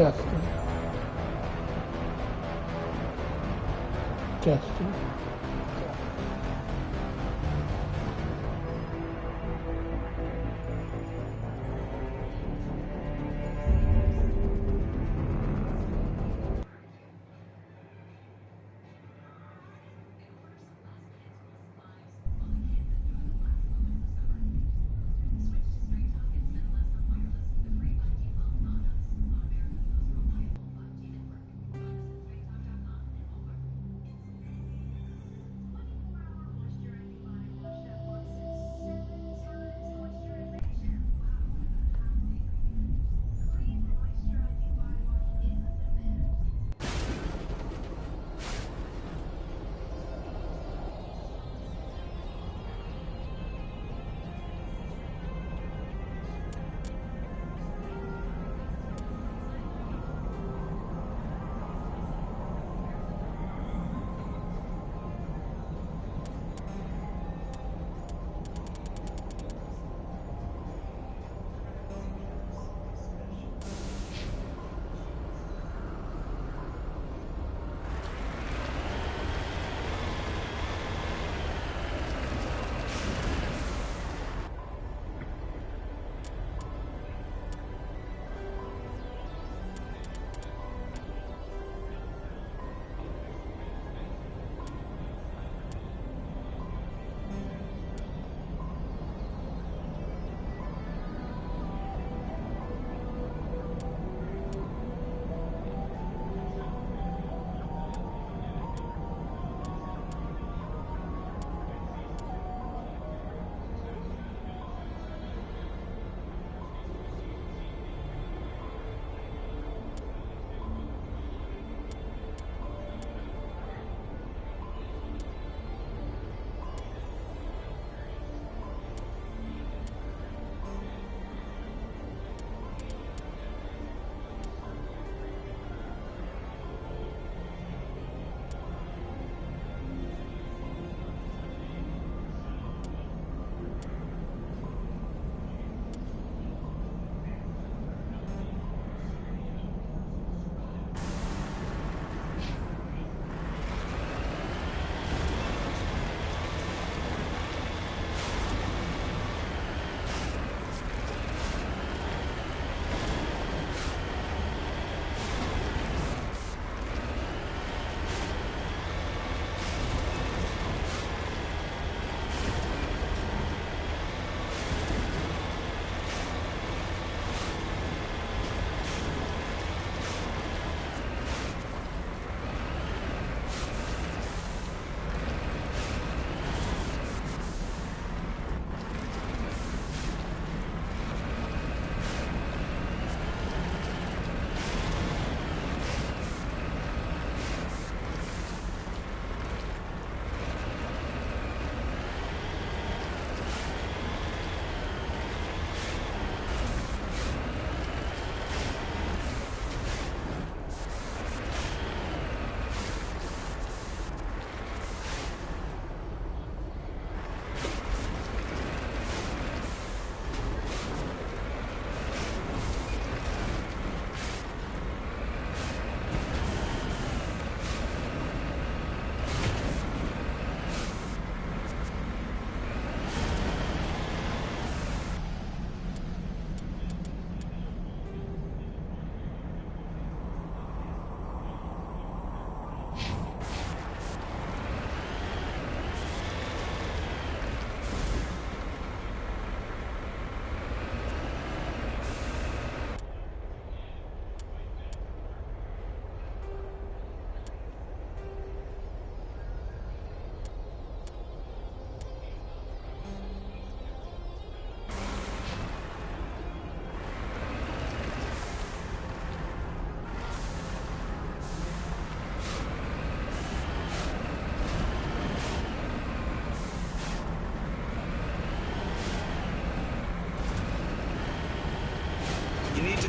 Testing. Testing.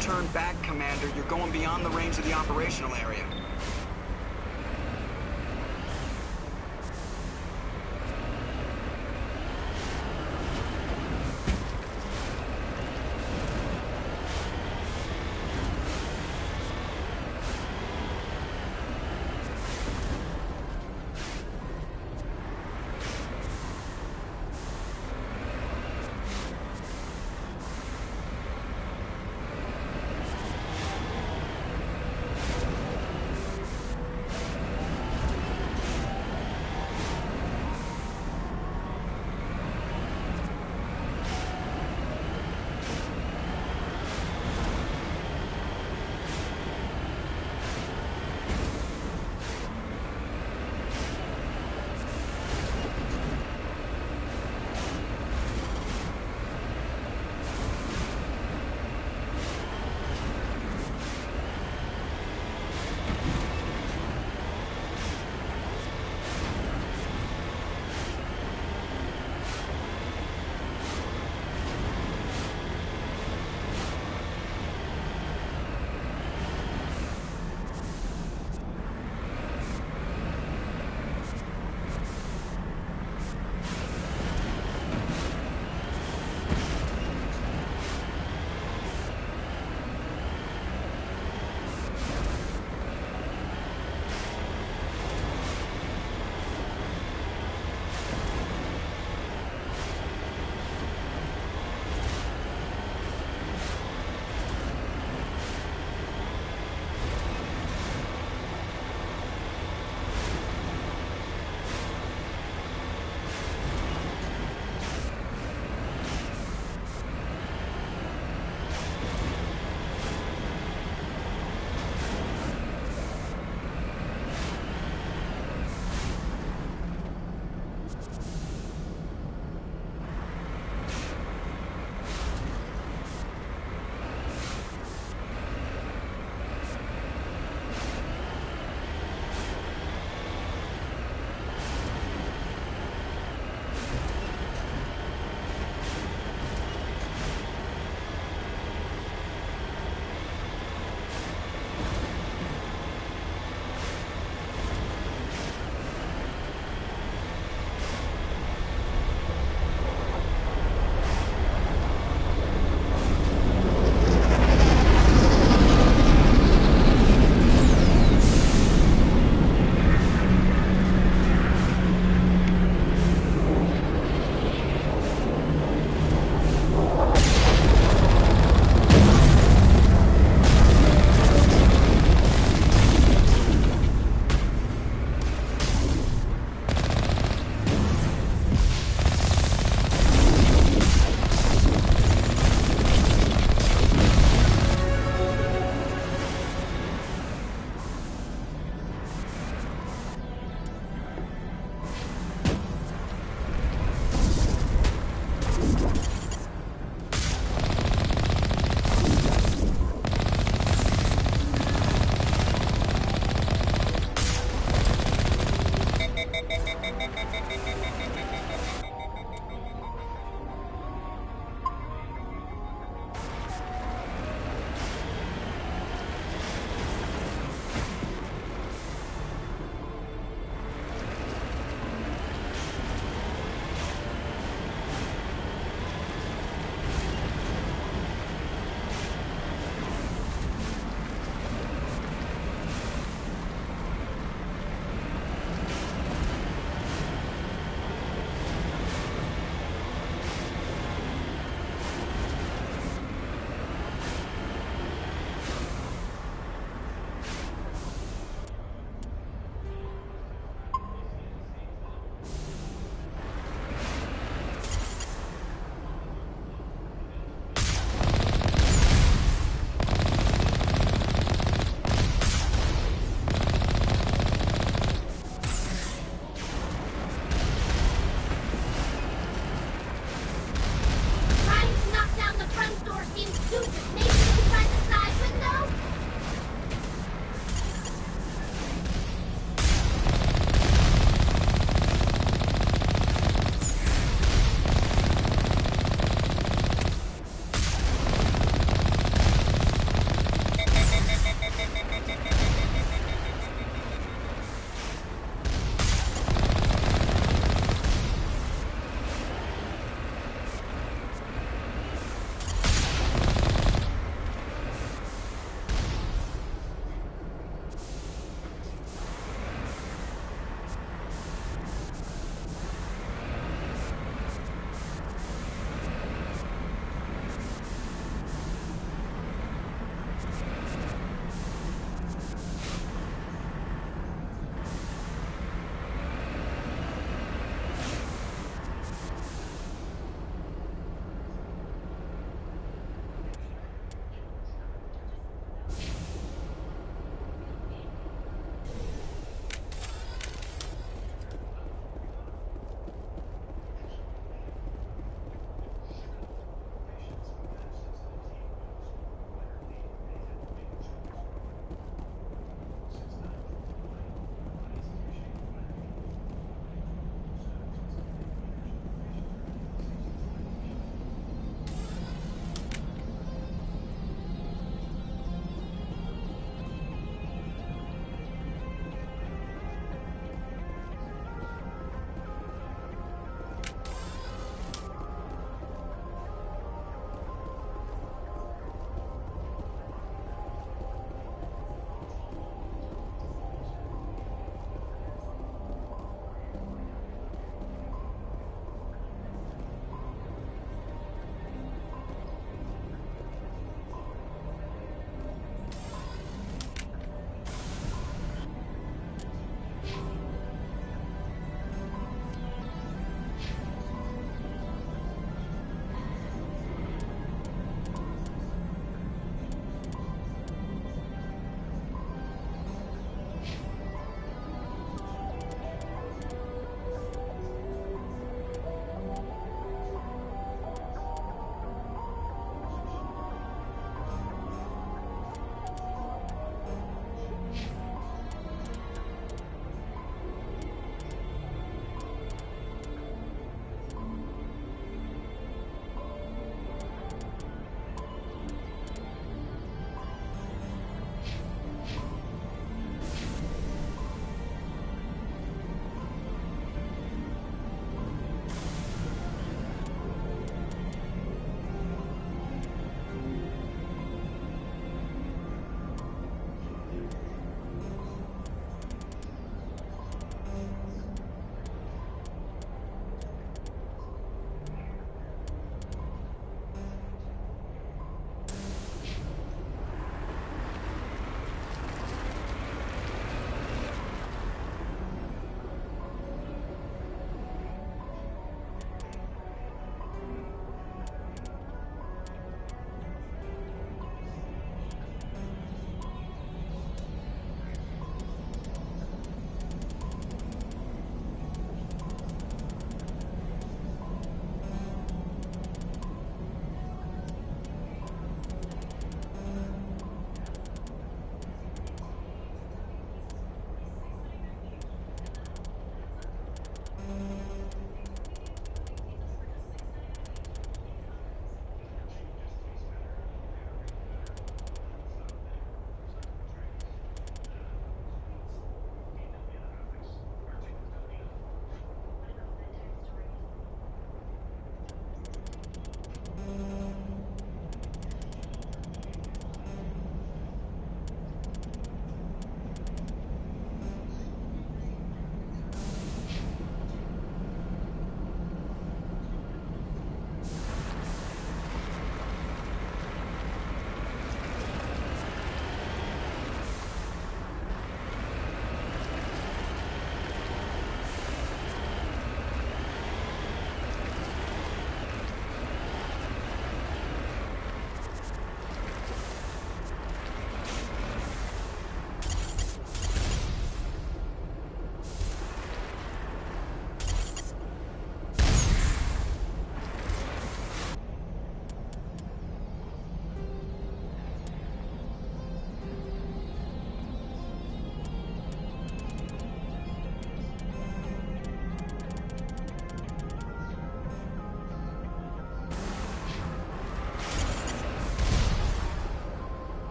Turn back, Commander. You're going beyond the range of the operational area.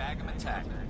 bag him and tag him.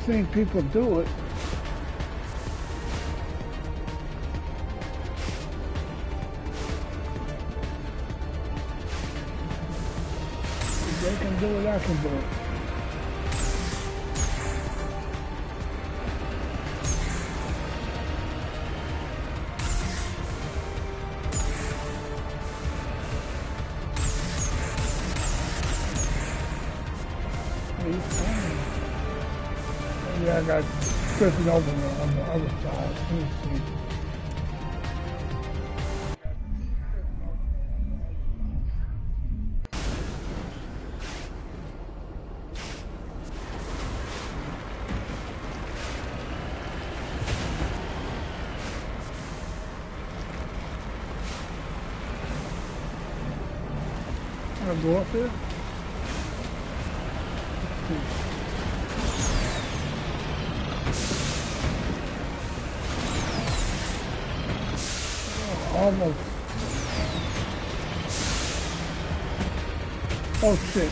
seen people do it. If they can do it, I can do it. Yeah, I got Griffin over there on the other side. Let me see. I'll go up there. Almost. Oh shit.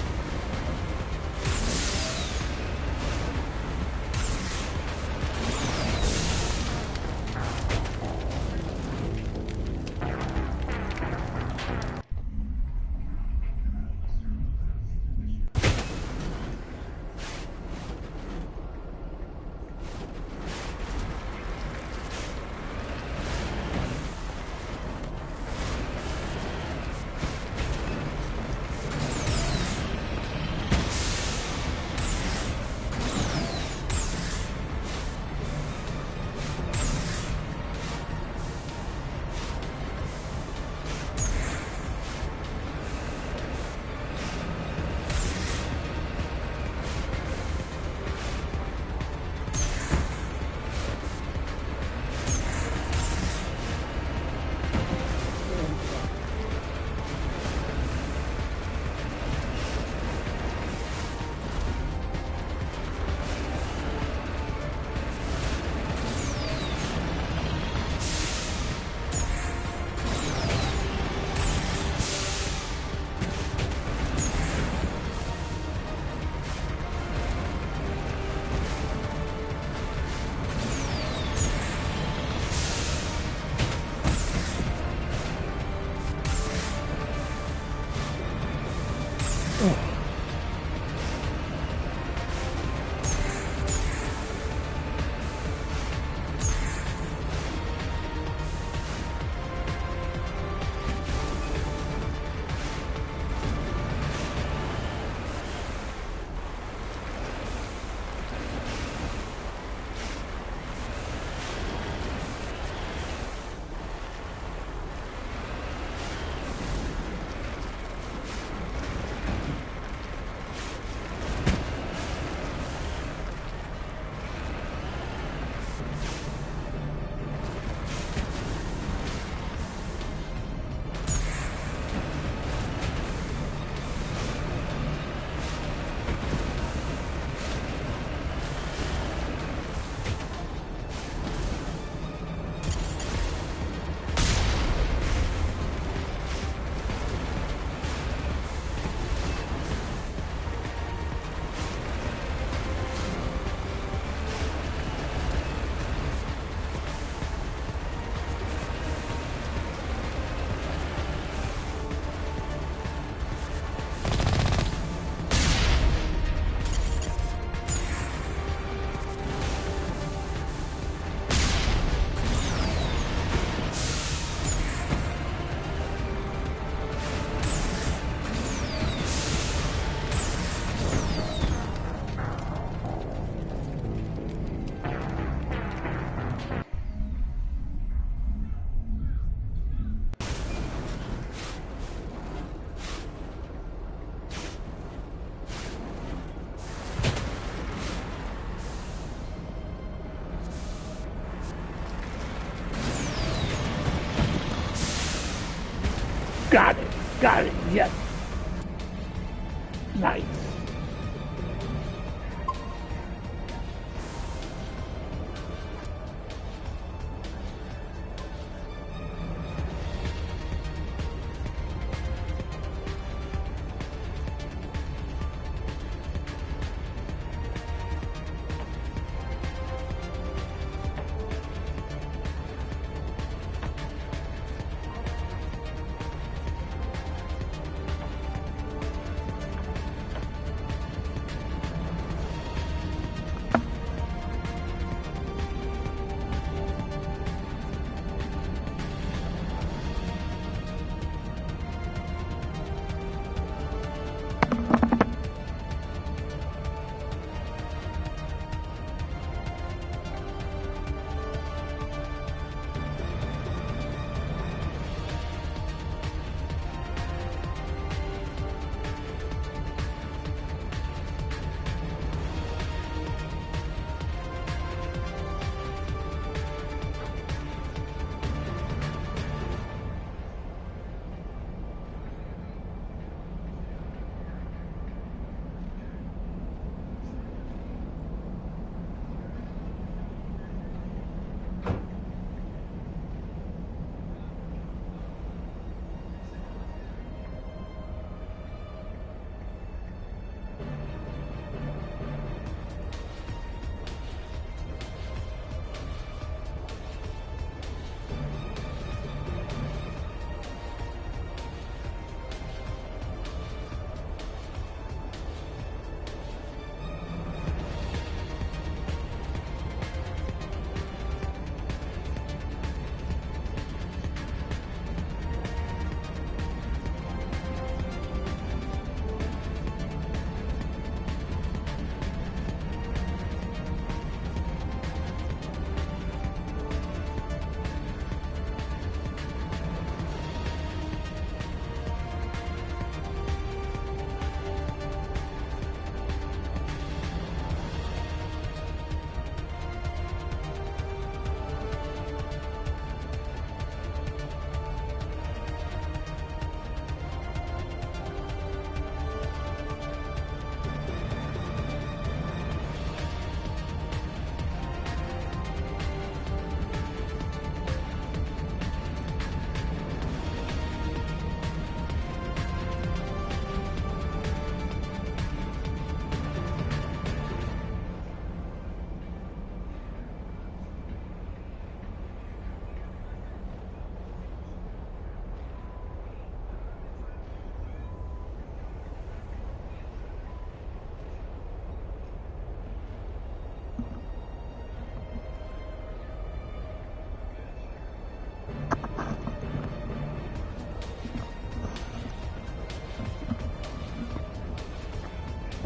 Got it. Got it. Yes. Nice.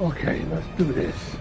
Okay, let's do this.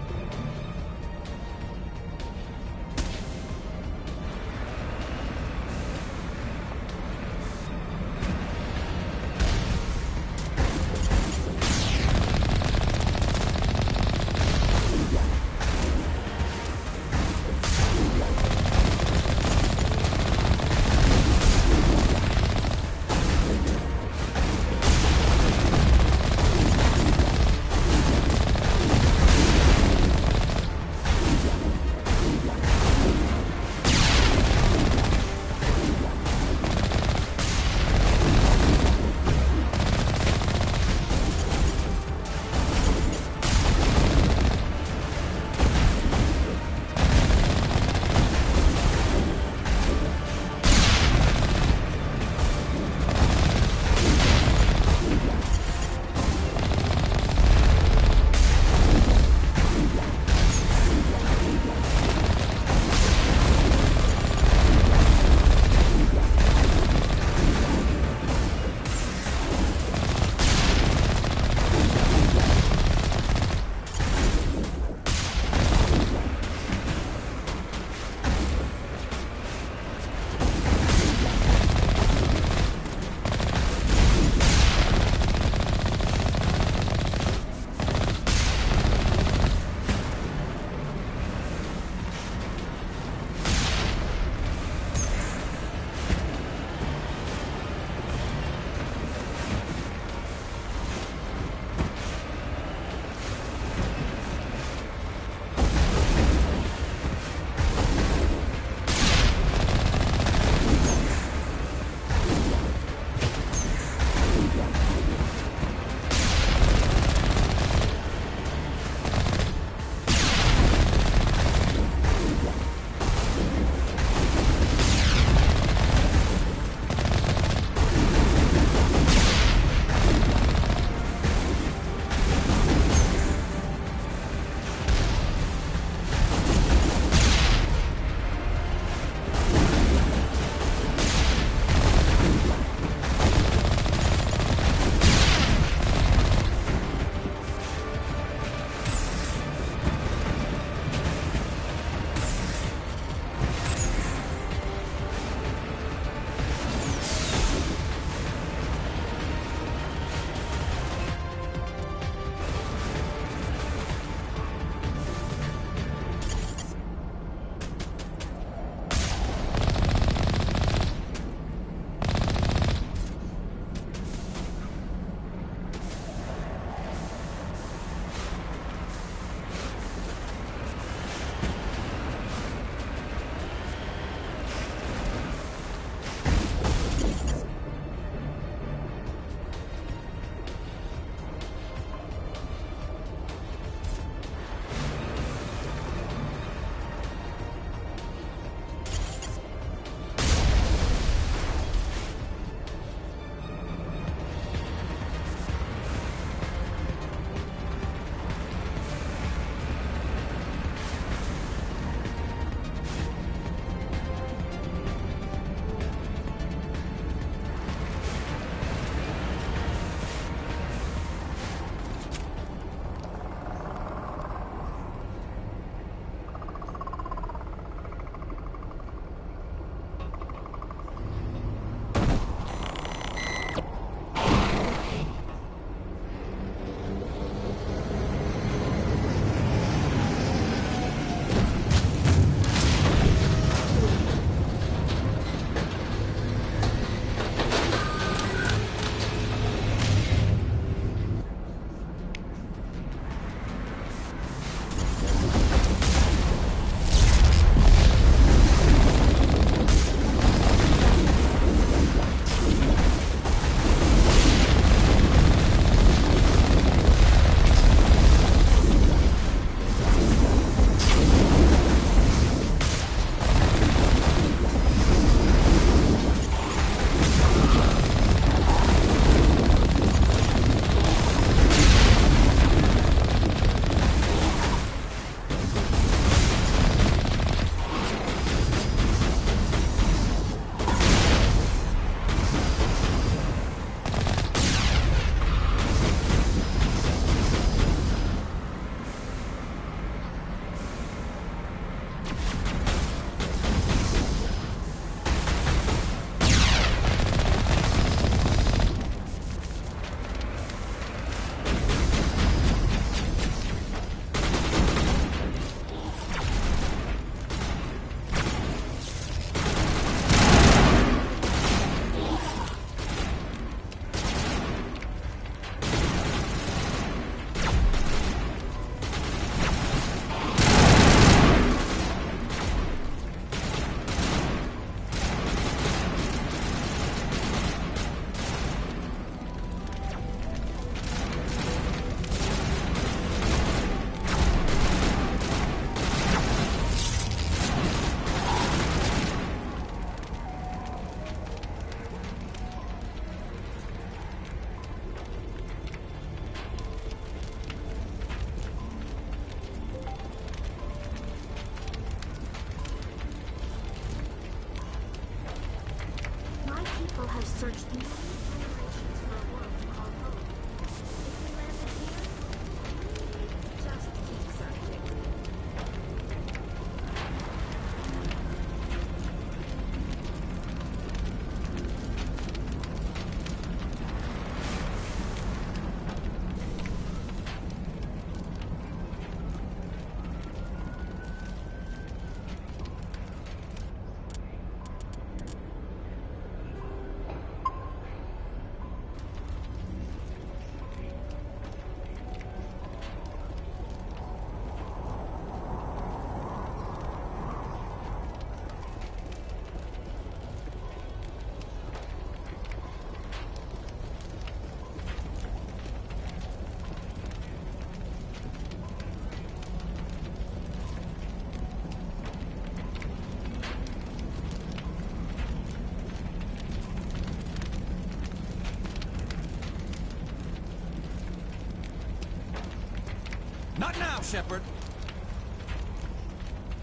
Not now, Shepard.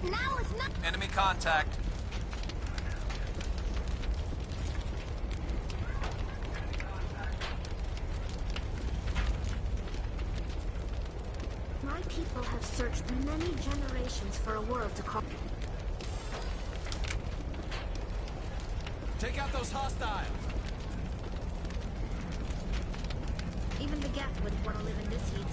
Now is not. Enemy contact. My people have searched many generations for a world to call. Take out those hostiles. Even the Geth wouldn't want to live in this heat.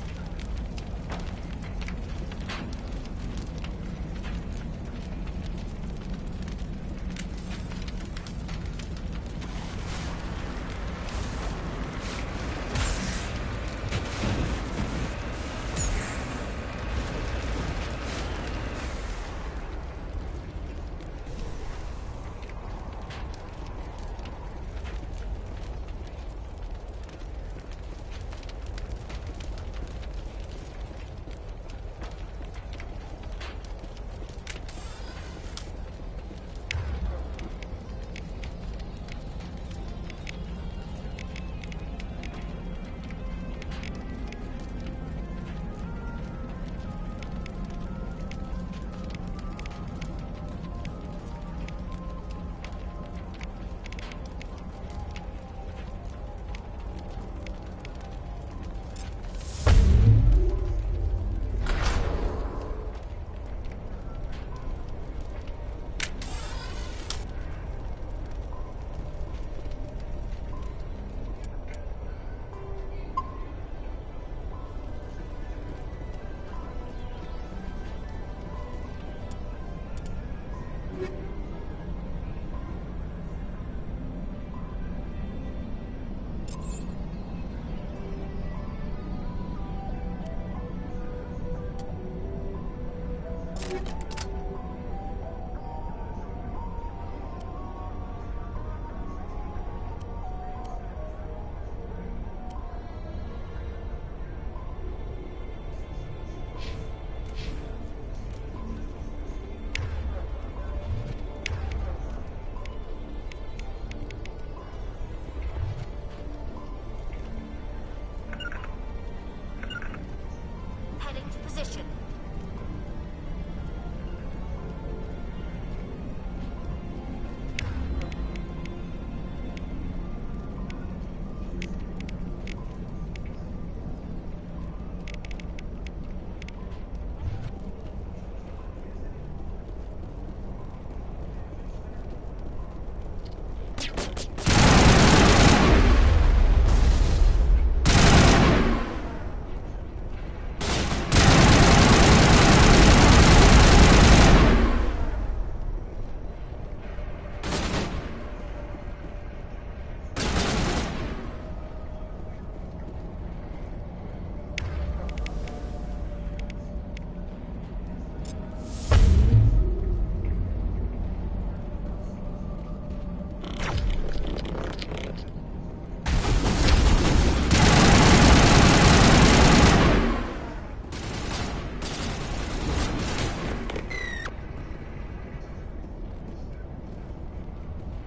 Heading to position.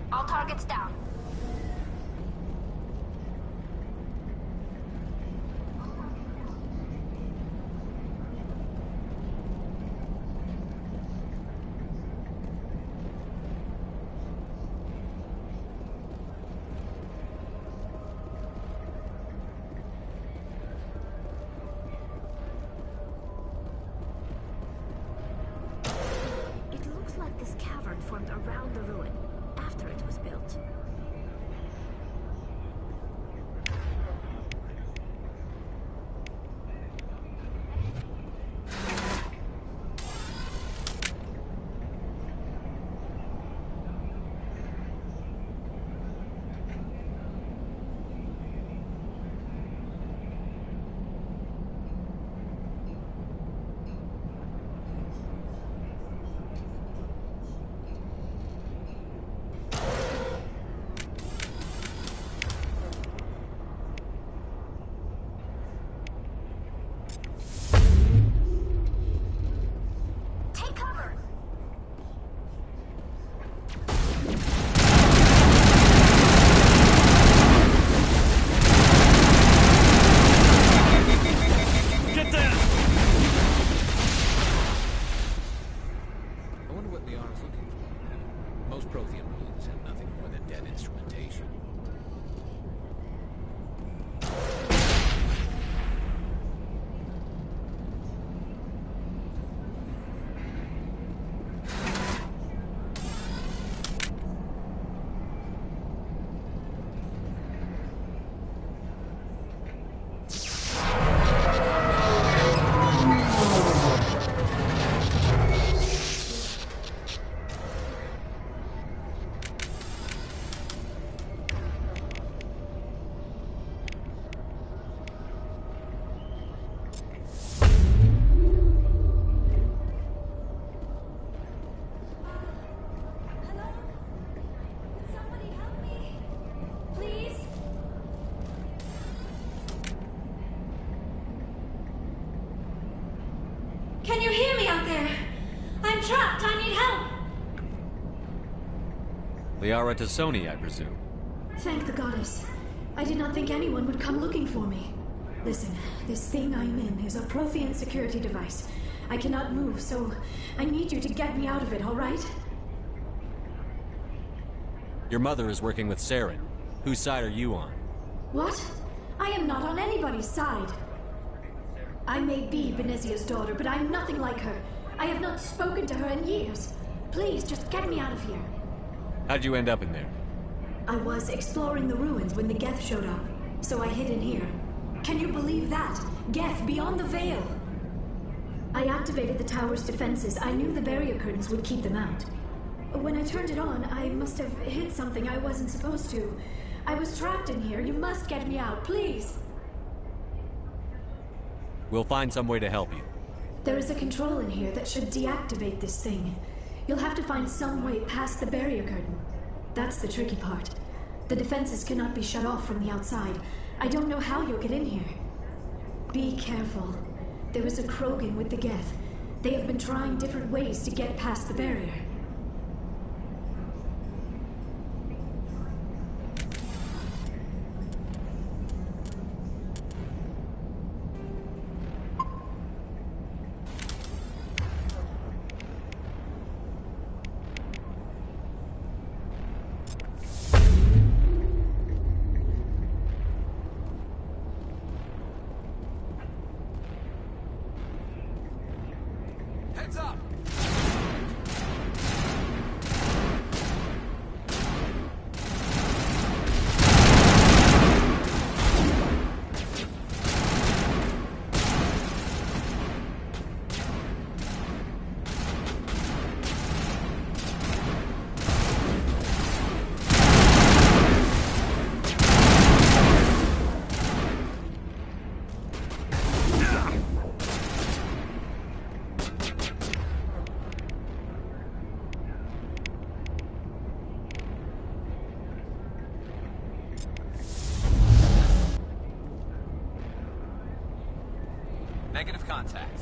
All targets down. It looks like this cavern formed around the ruin after it was built. trapped! I need help! Liara to Sony, I presume. Thank the goddess. I did not think anyone would come looking for me. Listen, this thing I'm in is a Prothean security device. I cannot move, so I need you to get me out of it, all right? Your mother is working with Saren. Whose side are you on? What? I am not on anybody's side. I may be Benezia's daughter, but I'm nothing like her. I have not spoken to her in years. Please, just get me out of here. How'd you end up in there? I was exploring the ruins when the Geth showed up, so I hid in here. Can you believe that? Geth, beyond the veil! I activated the tower's defenses. I knew the barrier curtains would keep them out. When I turned it on, I must have hit something I wasn't supposed to. I was trapped in here. You must get me out, please! We'll find some way to help you. There is a control in here that should deactivate this thing. You'll have to find some way past the barrier curtain. That's the tricky part. The defenses cannot be shut off from the outside. I don't know how you'll get in here. Be careful. There is a Krogan with the Geth. They have been trying different ways to get past the barrier. Heads up! Negative contact.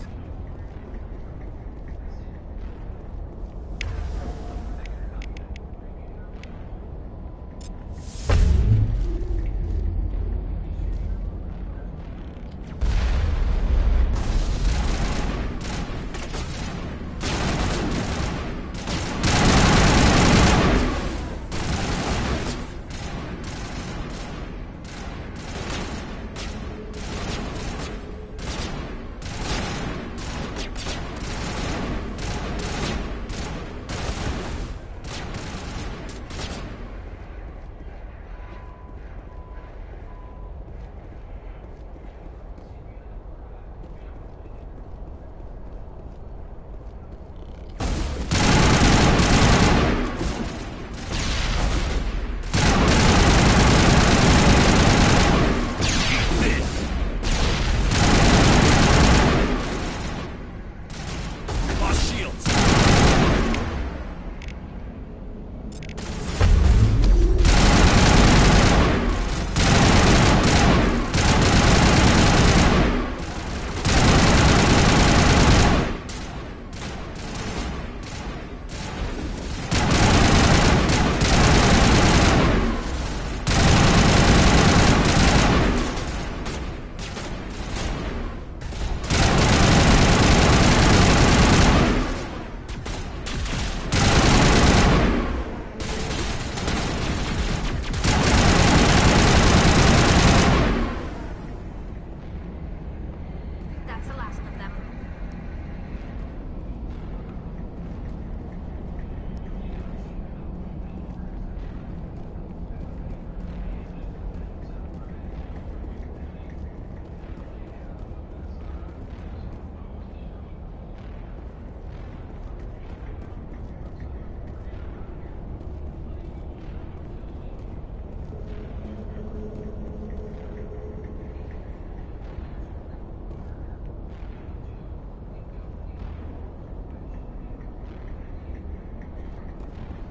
That's the last of them.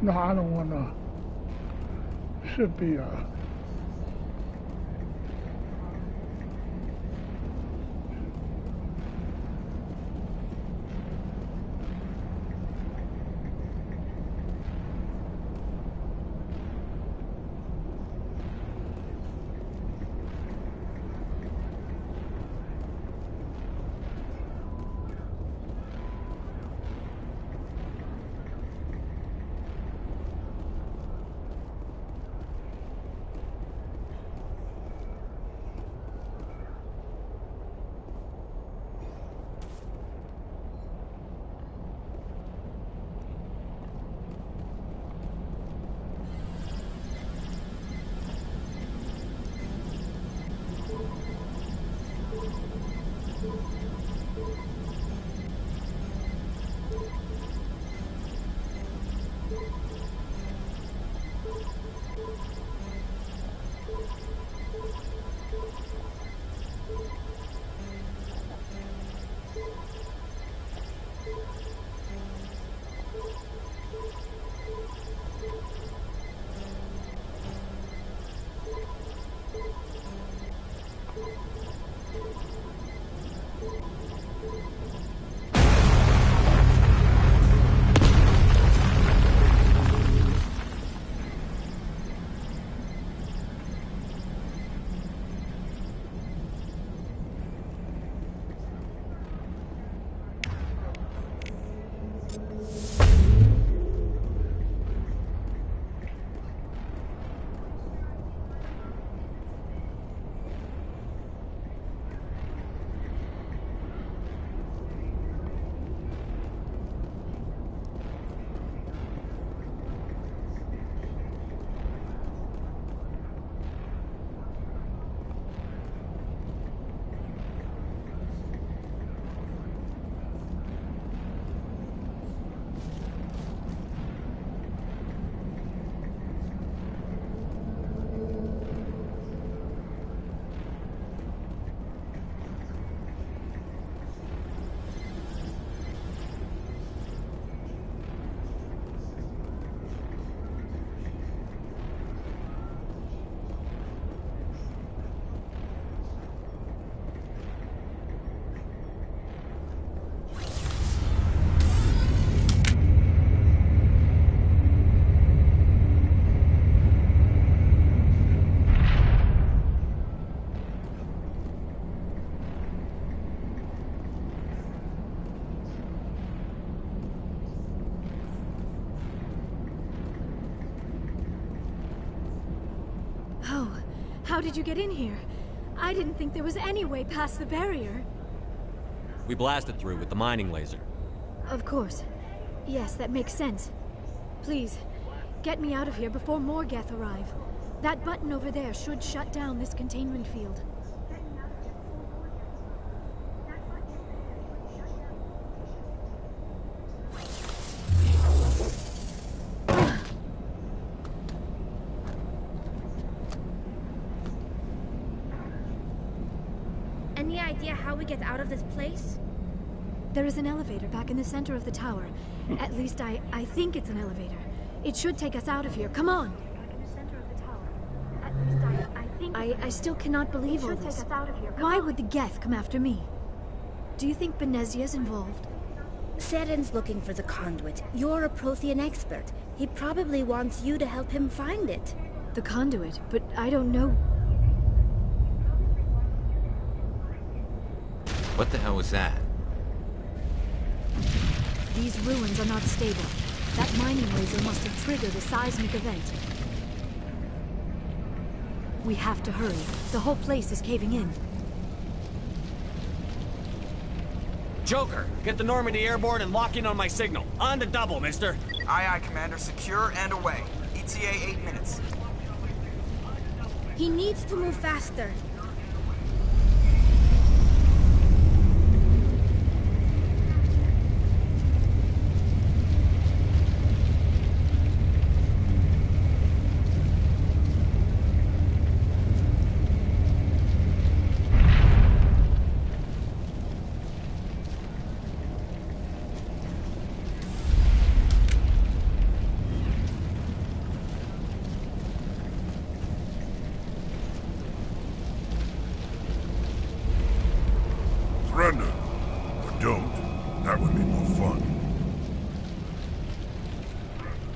No, I don't want to. Should be did you get in here? I didn't think there was any way past the barrier. We blasted through with the mining laser. Of course. Yes, that makes sense. Please, get me out of here before more Geth arrive. That button over there should shut down this containment field. Any idea how we get out of this place? There is an elevator back in the center of the tower. At least I think it's an elevator. It should take us out of here. Come on! I still cannot believe all this. Why would the Geth come after me? Do you think Benezia's involved? Seren's looking for the conduit. You're a Prothean expert. He probably wants you to help him find it. The conduit, but I don't know. What the hell was that? These ruins are not stable. That mining laser must have triggered a seismic event. We have to hurry. The whole place is caving in. Joker, get the Normandy airborne and lock in on my signal. On to double, mister. Aye, aye, Commander. Secure and away. ETA 8 minutes. He needs to move faster. Surrender. Or don't. That would be more fun.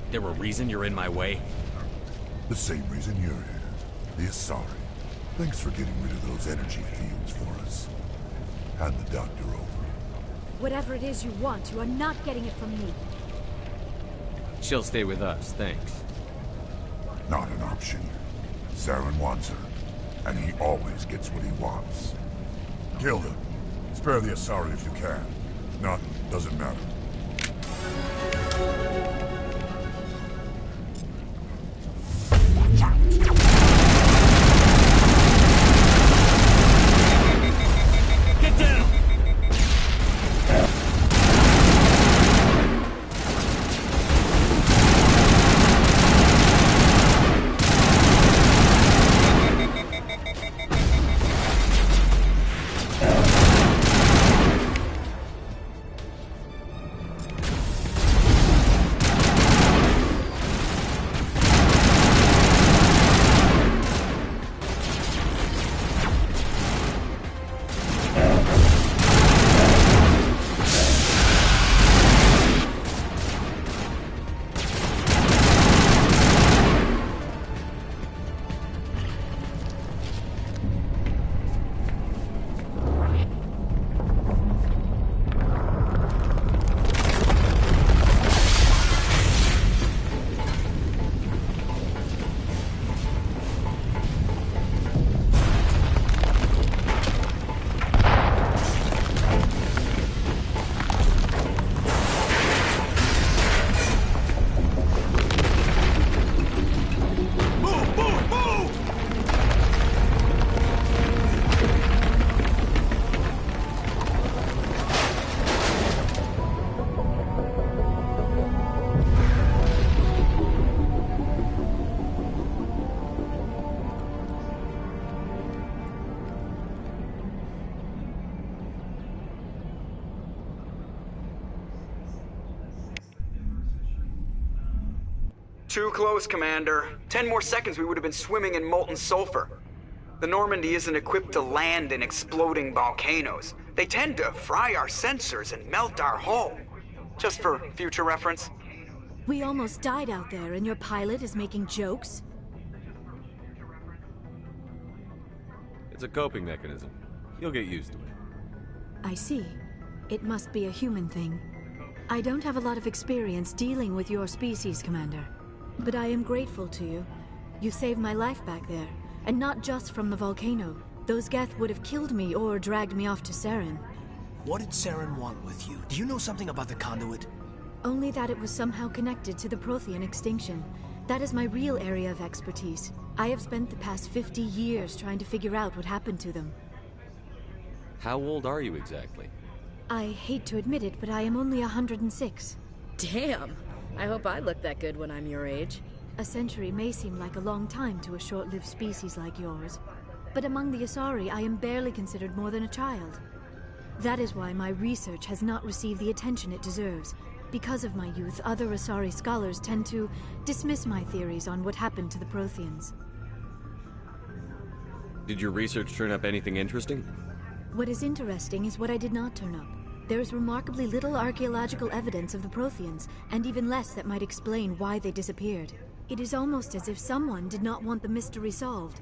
There a reason you're in my way? The same reason you're here. The Asari. Thanks for getting rid of those energy fields for us. Hand the doctor over. Whatever it is you want, you are not getting it from me. She'll stay with us, thanks. Not an option. Saren wants her. And he always gets what he wants. Kill her. Spare the Asari if you can. If not, doesn't matter. Get down! Too close, Commander. 10 more seconds we would have been swimming in molten sulfur. The Normandy isn't equipped to land in exploding volcanoes. They tend to fry our sensors and melt our hull. Just for future reference. We almost died out there, and your pilot is making jokes? It's a coping mechanism. You'll get used to it. I see. It must be a human thing. I don't have a lot of experience dealing with your species, Commander. But I am grateful to you. You saved my life back there. And not just from the volcano. Those Geth would have killed me or dragged me off to Saren. What did Saren want with you? Do you know something about the conduit? Only that it was somehow connected to the Prothean extinction. That is my real area of expertise. I have spent the past 50 years trying to figure out what happened to them. How old are you exactly? I hate to admit it, but I am only 106. Damn! I hope I look that good when I'm your age. A century may seem like a long time to a short-lived species like yours, but among the Asari, I am barely considered more than a child. That is why my research has not received the attention it deserves. Because of my youth, other Asari scholars tend to dismiss my theories on what happened to the Protheans. Did your research turn up anything interesting? What is interesting is what I did not turn up. There is remarkably little archaeological evidence of the Protheans, and even less that might explain why they disappeared. It is almost as if someone did not want the mystery solved.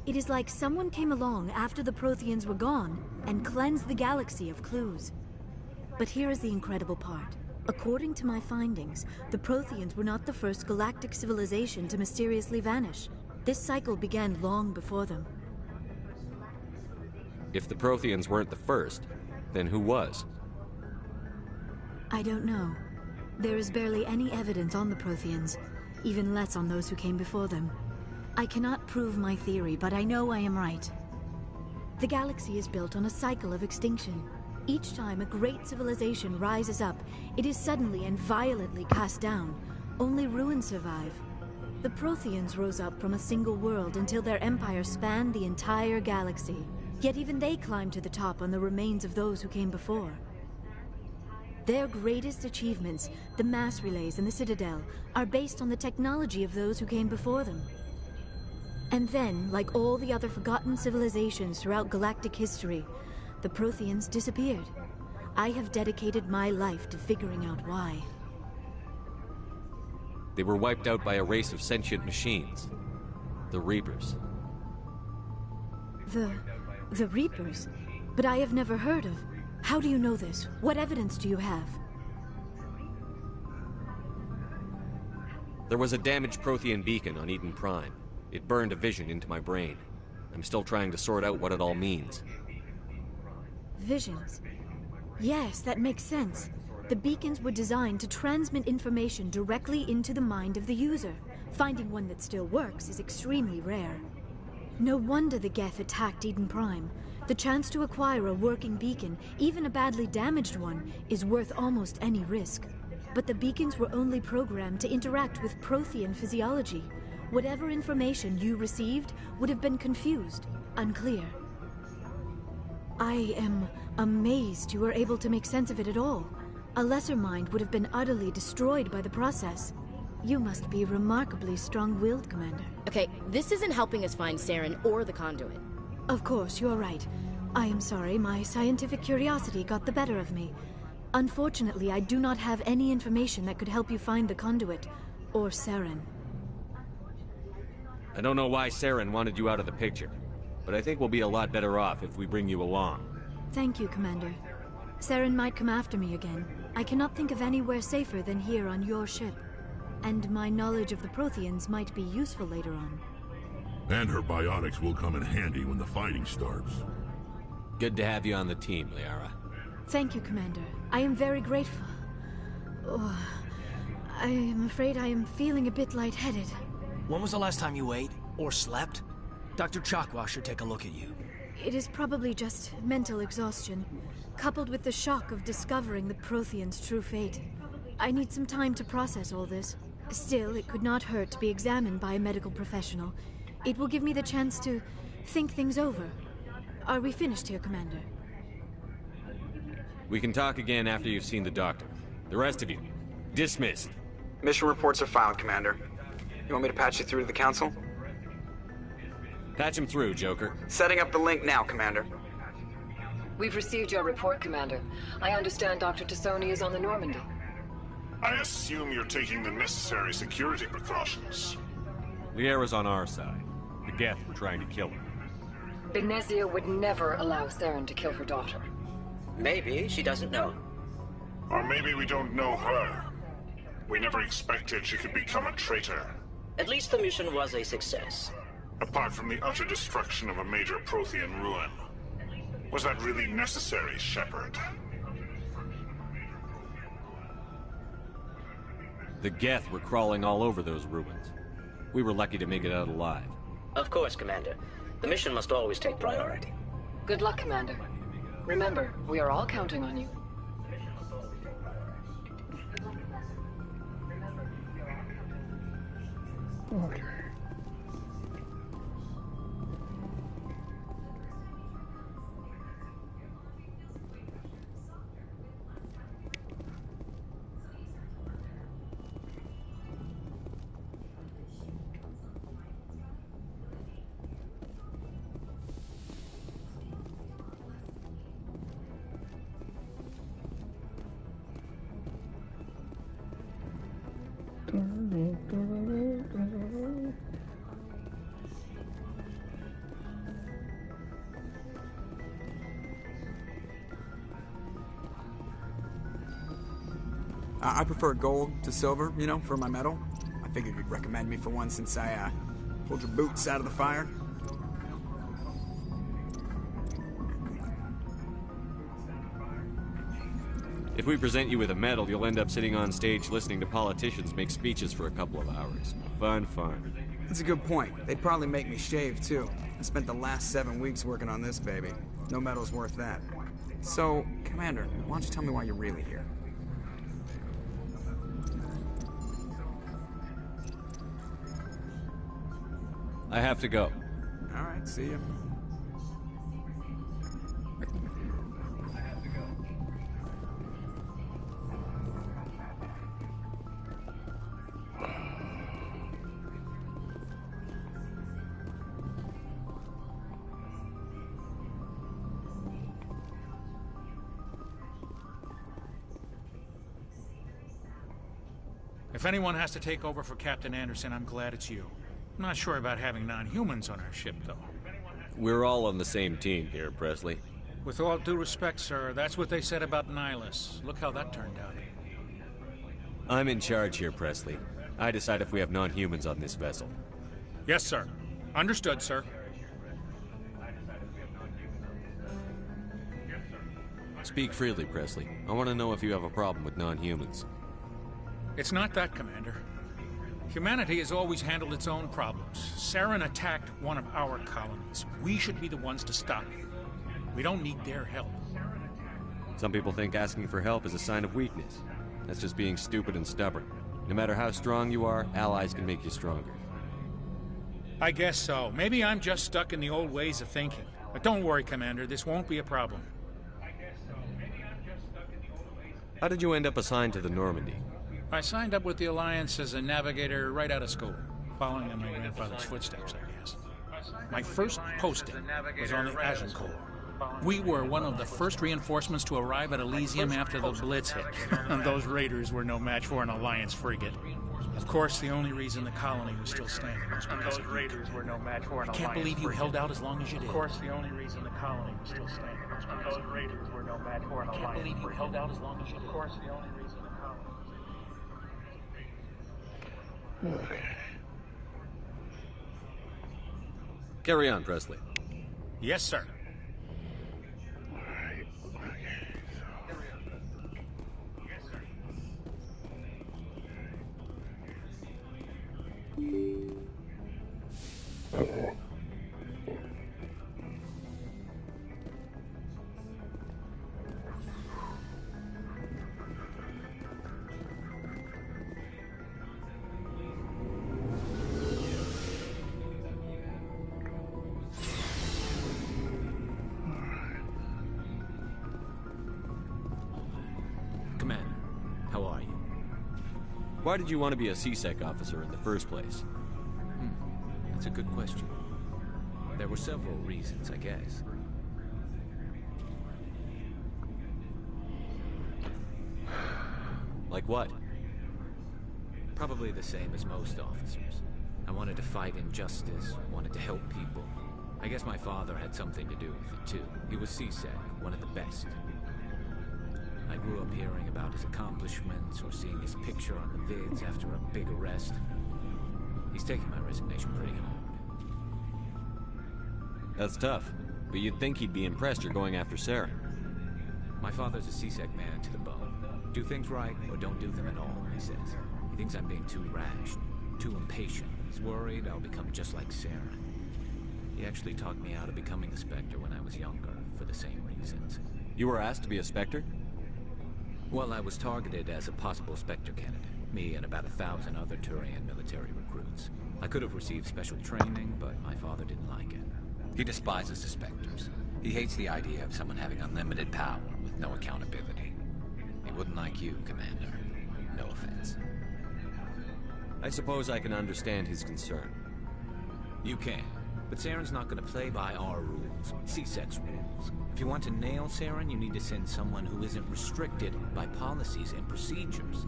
It is like someone came along after the Protheans were gone and cleansed the galaxy of clues. But here is the incredible part. According to my findings, the Protheans were not the first galactic civilization to mysteriously vanish. This cycle began long before them. If the Protheans weren't the first, then who was? I don't know. There is barely any evidence on the Protheans, even less on those who came before them. I cannot prove my theory, but I know I am right. The galaxy is built on a cycle of extinction. Each time a great civilization rises up, it is suddenly and violently cast down. Only ruins survive. The Protheans rose up from a single world until their empire spanned the entire galaxy. Yet even they climbed to the top on the remains of those who came before. Their greatest achievements, the mass relays and the Citadel, are based on the technology of those who came before them. And then, like all the other forgotten civilizations throughout galactic history, the Protheans disappeared. I have dedicated my life to figuring out why. They were wiped out by a race of sentient machines. The Reapers. The Reapers? But I have never heard of. How do you know this? What evidence do you have? There was a damaged Prothean beacon on Eden Prime. It burned a vision into my brain. I'm still trying to sort out what it all means. Visions. Yes, that makes sense. The beacons were designed to transmit information directly into the mind of the user. Finding one that still works is extremely rare. No wonder the Geth attacked Eden Prime. The chance to acquire a working beacon, even a badly damaged one, is worth almost any risk. But the beacons were only programmed to interact with Prothean physiology. Whatever information you received would have been confused, unclear. I am amazed you were able to make sense of it at all. A lesser mind would have been utterly destroyed by the process. You must be remarkably strong-willed, Commander. Okay, this isn't helping us find Saren or the conduit. Of course, you're right. I am sorry, my scientific curiosity got the better of me. Unfortunately, I do not have any information that could help you find the conduit, or Saren. I don't know why Saren wanted you out of the picture, but I think we'll be a lot better off if we bring you along. Thank you, Commander. Saren might come after me again. I cannot think of anywhere safer than here on your ship. And my knowledge of the Protheans might be useful later on. And her biotics will come in handy when the fighting starts. Good to have you on the team, Liara. Thank you, Commander. I am very grateful. Oh, I am afraid I am feeling a bit lightheaded. When was the last time you ate? Or slept? Dr. Chakwa should take a look at you. It is probably just mental exhaustion, coupled with the shock of discovering the Protheans' true fate. I need some time to process all this. Still, it could not hurt to be examined by a medical professional. It will give me the chance to think things over. Are we finished here, Commander? We can talk again after you've seen the doctor. The rest of you, dismissed. Mission reports are filed, Commander. You want me to patch you through to the Council? Patch him through, Joker. Setting up the link now, Commander. We've received your report, Commander. I understand Dr. Tassoni is on the Normandy. I assume you're taking the necessary security precautions. Liara's on our side. The Geth were trying to kill her. Begnezia would never allow Saren to kill her daughter. Maybe she doesn't know. Or maybe we don't know her. We never expected she could become a traitor. At least the mission was a success. Apart from the utter destruction of a major Prothean ruin. Was that really necessary, Shepard? The Geth were crawling all over those ruins. We were lucky to make it out alive. Of course, Commander. The mission must always take priority. Good luck, Commander. Remember, we are all counting on you. Okay. I prefer gold to silver, you know, for my metal. I figured you'd recommend me for one since I pulled your boots out of the fire. If we present you with a medal, you'll end up sitting on stage listening to politicians make speeches for a couple of hours. Fun, fun. That's a good point. They'd probably make me shave, too. I spent the last 7 weeks working on this baby. No medal's worth that. So, Commander, why don't you tell me why you're really here? I have to go. All right, see ya. If anyone has to take over for Captain Anderson, I'm glad it's you. I'm not sure about having non-humans on our ship, though. We're all on the same team here, Presley. With all due respect, sir, that's what they said about Nihilus. Look how that turned out. I'm in charge here, Presley. I decide if we have non-humans on this vessel. Yes, sir. Understood, sir. Speak freely, Presley. I want to know if you have a problem with non-humans. It's not that, Commander. Humanity has always handled its own problems. Saren attacked one of our colonies. We should be the ones to stop it. We don't need their help. Some people think asking for help is a sign of weakness. That's just being stupid and stubborn. No matter how strong you are, allies can make you stronger. I guess so. Maybe I'm just stuck in the old ways of thinking. But don't worry, Commander. This won't be a problem. How did you end up assigned to the Normandy? I signed up with the Alliance as a navigator right out of school, following in my grandfather's footsteps, I guess. My first posting was on the Agincourt. We were one of the first reinforcements to arrive at Elysium after the Blitz hit, and those raiders were no match for an Alliance frigate. Of course, the only reason the colony was still standing was because of raiders were no match for an Alliance. I can't believe you held out as long as you did. Of course, the only reason the colony was still standing was because those raiders were no match for an Alliance. I can't believe you held out as long as you did. Of course, the only reason the colony. Okay. Carry on, Presley. Yes, sir. Alright, okay, so... Why did you want to be a CSEC officer in the first place? That's a good question. There were several reasons, I guess. Like what? Probably the same as most officers. I wanted to fight injustice, wanted to help people. I guess my father had something to do with it, too. He was CSEC, one of the best. I grew up hearing about his accomplishments or seeing his picture on the vids after a big arrest. He's taking my resignation pretty hard. That's tough, but you'd think he'd be impressed you're going after Saren. My father's a C-Sec man to the bone. Do things right, or don't do them at all, he says. He thinks I'm being too rash, too impatient. He's worried I'll become just like Saren. He actually talked me out of becoming a Spectre when I was younger, for the same reasons. You were asked to be a Spectre? Well, I was targeted as a possible Spectre candidate. Me and about 1,000 other Turian military recruits. I could have received special training, but my father didn't like it. He despises the Spectres. He hates the idea of someone having unlimited power with no accountability. He wouldn't like you, Commander. No offense. I suppose I can understand his concern. You can. But Saren's not going to play by our rules, C-Sec's rules. If you want to nail Saren, you need to send someone who isn't restricted by policies and procedures.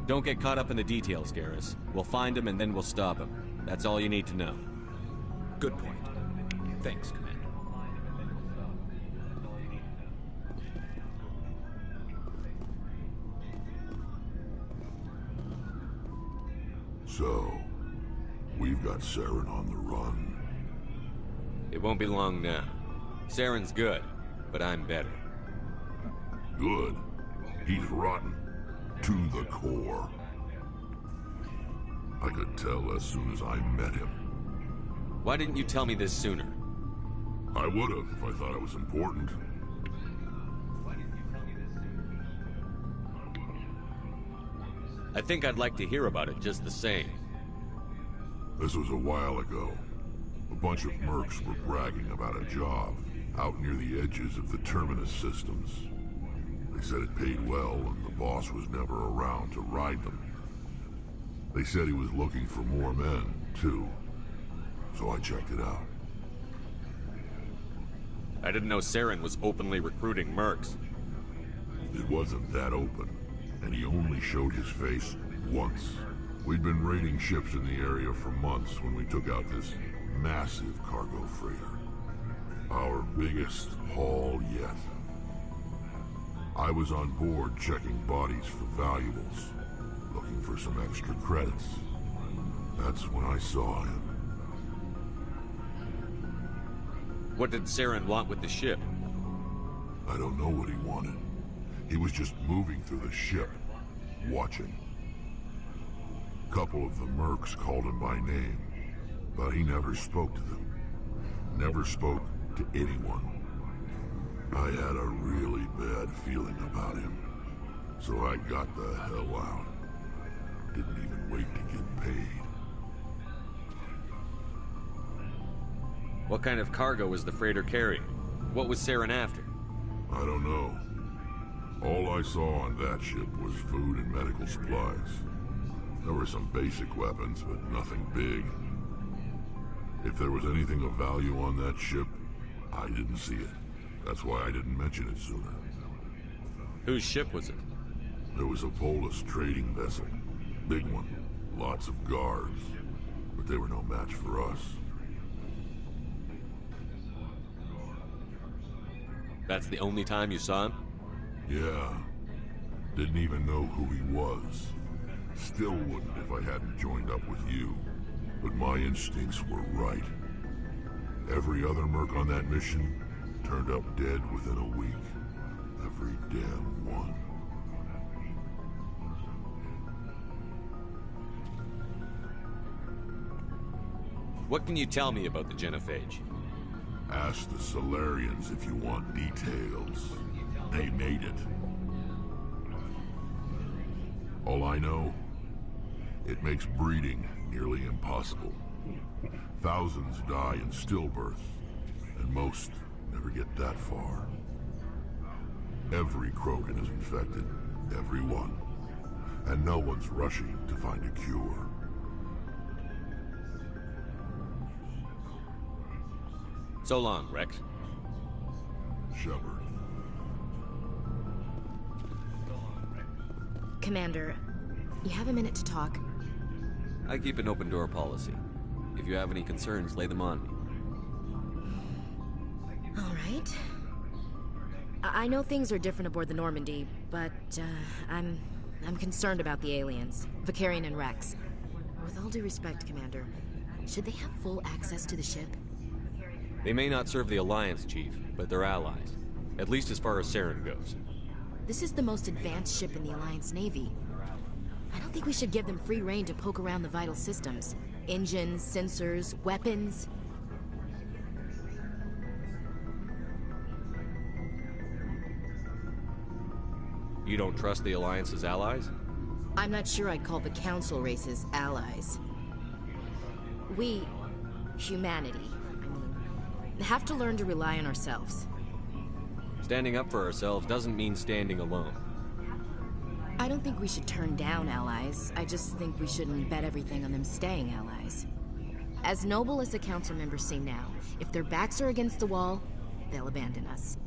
Don't get caught up in the details, Garrus. We'll find him and then we'll stop him. That's all you need to know. Good point. Thanks, Commander. So, we've got Saren on the run. It won't be long now. Saren's good, but I'm better. Good? He's rotten. To the core. I could tell as soon as I met him. Why didn't you tell me this sooner? I would have if I thought it was important. I think I'd like to hear about it just the same. This was a while ago. A bunch of mercs were bragging about a job out near the edges of the Terminus systems. They said it paid well and the boss was never around to ride them. They said he was looking for more men, too. So I checked it out. I didn't know Saren was openly recruiting mercs. It wasn't that open, and he only showed his face once. We'd been raiding ships in the area for months when we took out this massive cargo freighter. Our biggest haul yet. I was on board checking bodies for valuables, looking for some extra credits. That's when I saw him. What did Saren want with the ship? I don't know what he wanted. He was just moving through the ship, watching. A couple of the mercs called him by name, but he never spoke to them. Never spoke to anyone. I had a really bad feeling about him, so I got the hell out. Didn't even wait to get paid. What kind of cargo was the freighter carrying? What was Saren after? I don't know. All I saw on that ship was food and medical supplies. There were some basic weapons, but nothing big. If there was anything of value on that ship, I didn't see it. That's why I didn't mention it sooner. Whose ship was it? There was a Polis trading vessel. Big one. Lots of guards. But they were no match for us. That's the only time you saw him? Yeah. Didn't even know who he was. Still wouldn't if I hadn't joined up with you. But my instincts were right. Every other merc on that mission turned up dead within a week. Every damn one. What can you tell me about the Genophage? Ask the Solarians if you want details. They made it. All I know, it makes breeding nearly impossible. Thousands die in stillbirth, and most never get that far. Every Krogan is infected, every one. And no one's rushing to find a cure. So long, Rex. Shepard. Commander, you have a minute to talk? I keep an open door policy. If you have any concerns, lay them on me. All right. I know things are different aboard the Normandy, but I'm concerned about the aliens, Vicarian and Rex. With all due respect, Commander, should they have full access to the ship? They may not serve the Alliance, Chief, but they're allies. At least as far as Saren goes. This is the most advanced ship in the Alliance Navy. I don't think we should give them free rein to poke around the vital systems. Engines, sensors, weapons. You don't trust the Alliance's allies? I'm not sure I'd call the Council races allies. We, humanity, have to learn to rely on ourselves. Standing up for ourselves doesn't mean standing alone. I don't think we should turn down allies. I just think we shouldn't bet everything on them staying allies. As noble as the Council members seem now, if their backs are against the wall, they'll abandon us.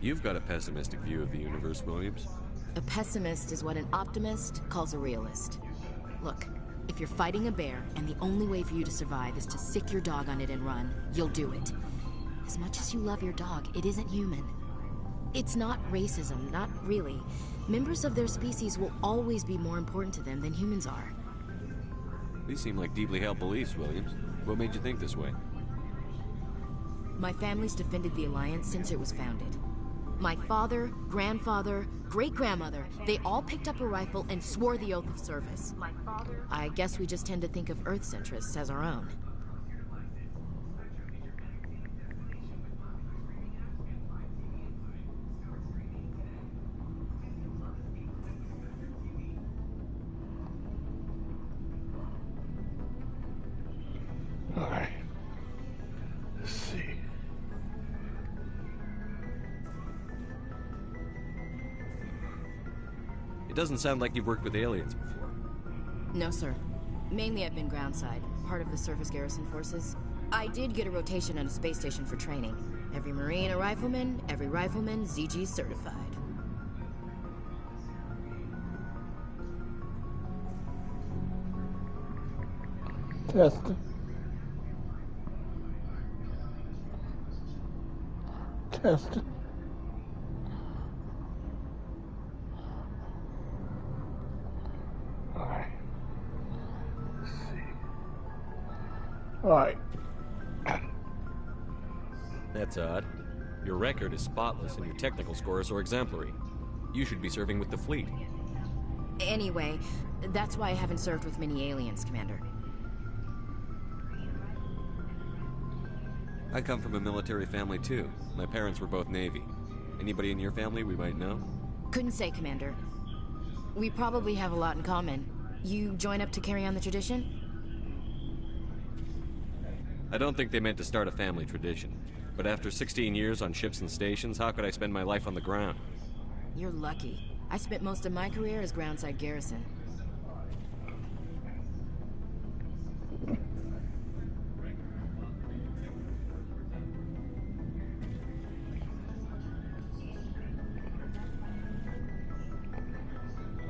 You've got a pessimistic view of the universe, Williams. A pessimist is what an optimist calls a realist. Look, if you're fighting a bear and the only way for you to survive is to sick your dog on it and run, you'll do it. As much as you love your dog, it isn't human. It's not racism, not really. Members of their species will always be more important to them than humans are. These seem like deeply held beliefs, Williams. What made you think this way? My family's defended the Alliance since it was founded. My father, grandfather, great-grandmother, they all picked up a rifle and swore the oath of service. I guess we just tend to think of Earth's interests as our own. All right. Let's see. It doesn't sound like you've worked with aliens before. No, sir. Mainly I've been groundside, part of the surface garrison forces. I did get a rotation on a space station for training. Every Marine a rifleman, every rifleman ZG certified. Testing. Testing. All right. Let's see. All right. That's odd. Your record is spotless and your technical scores are exemplary. You should be serving with the fleet. Anyway, that's why I haven't served with many aliens, Commander. I come from a military family too. My parents were both Navy. Anybody in your family we might know? Couldn't say, Commander. We probably have a lot in common. You join up to carry on the tradition? I don't think they meant to start a family tradition. But after 16 years on ships and stations, how could I spend my life on the ground? You're lucky. I spent most of my career as groundside garrison.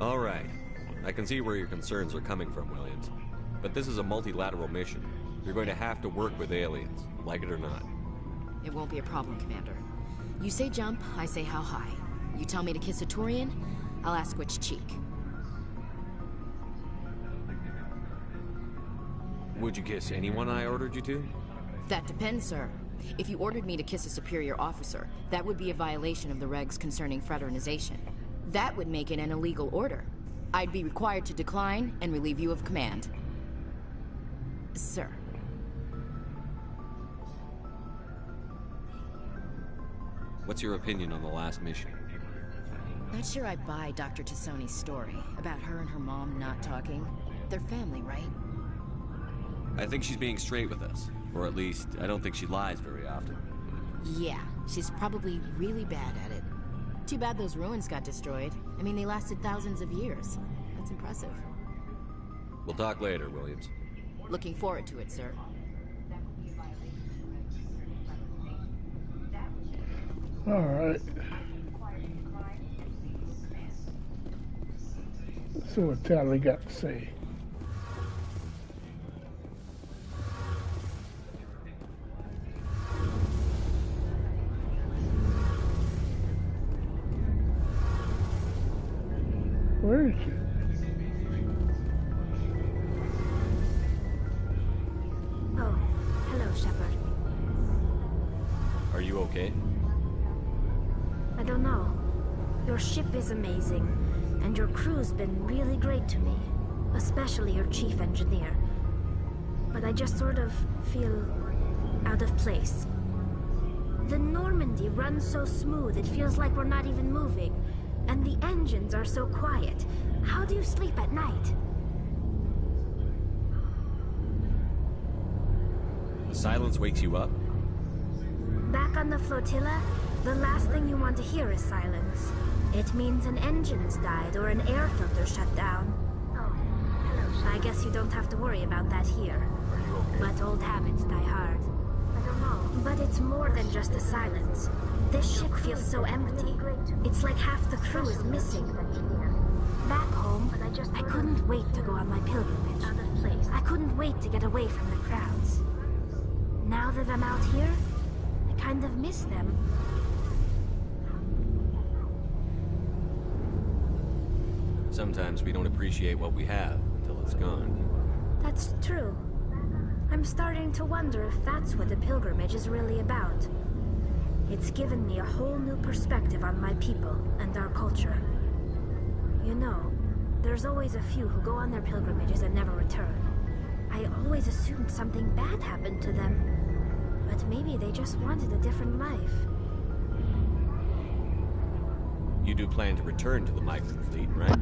All right. I can see where your concerns are coming from, Williams. But this is a multilateral mission. You're going to have to work with aliens, like it or not. It won't be a problem, Commander. You say jump, I say how high. You tell me to kiss a Turian, I'll ask which cheek. Would you kiss anyone I ordered you to? That depends, sir. If you ordered me to kiss a superior officer, that would be a violation of the regs concerning fraternization. That would make it an illegal order. I'd be required to decline and relieve you of command. Sir. What's your opinion on the last mission? Not sure I buy Dr. Tassoni's story about her and her mom not talking. They're family, right? I think she's being straight with us. Or at least, I don't think she lies very often. Yeah, she's probably really bad at it. Too bad those ruins got destroyed. I mean, they lasted thousands of years. That's impressive. We'll talk later, Williams. Looking forward to it, sir. All right. Let's see what Tally got to say. Where is she? Oh, hello, Shepard. Are you okay? I don't know. Your ship is amazing, and your crew's been really great to me. Especially your chief engineer. But I just sort of feel out of place. The Normandy runs so smooth it feels like we're not even moving. And the engines are so quiet. How do you sleep at night? The silence wakes you up? Back on the flotilla, the last thing you want to hear is silence. It means an engine's died or an air filter shut down. I guess you don't have to worry about that here. But old habits die hard. I don't know. But it's more than just the silence. This ship feels so empty. It's like half the crew is missing. Back home, I couldn't wait to go on my pilgrimage. I couldn't wait to get away from the crowds. Now that I'm out here, I kind of miss them. Sometimes we don't appreciate what we have until it's gone. That's true. I'm starting to wonder if that's what the pilgrimage is really about. It's given me a whole new perspective on my people and our culture. You know, there's always a few who go on their pilgrimages and never return. I always assumed something bad happened to them. But maybe they just wanted a different life. You do plan to return to the migrant fleet, right?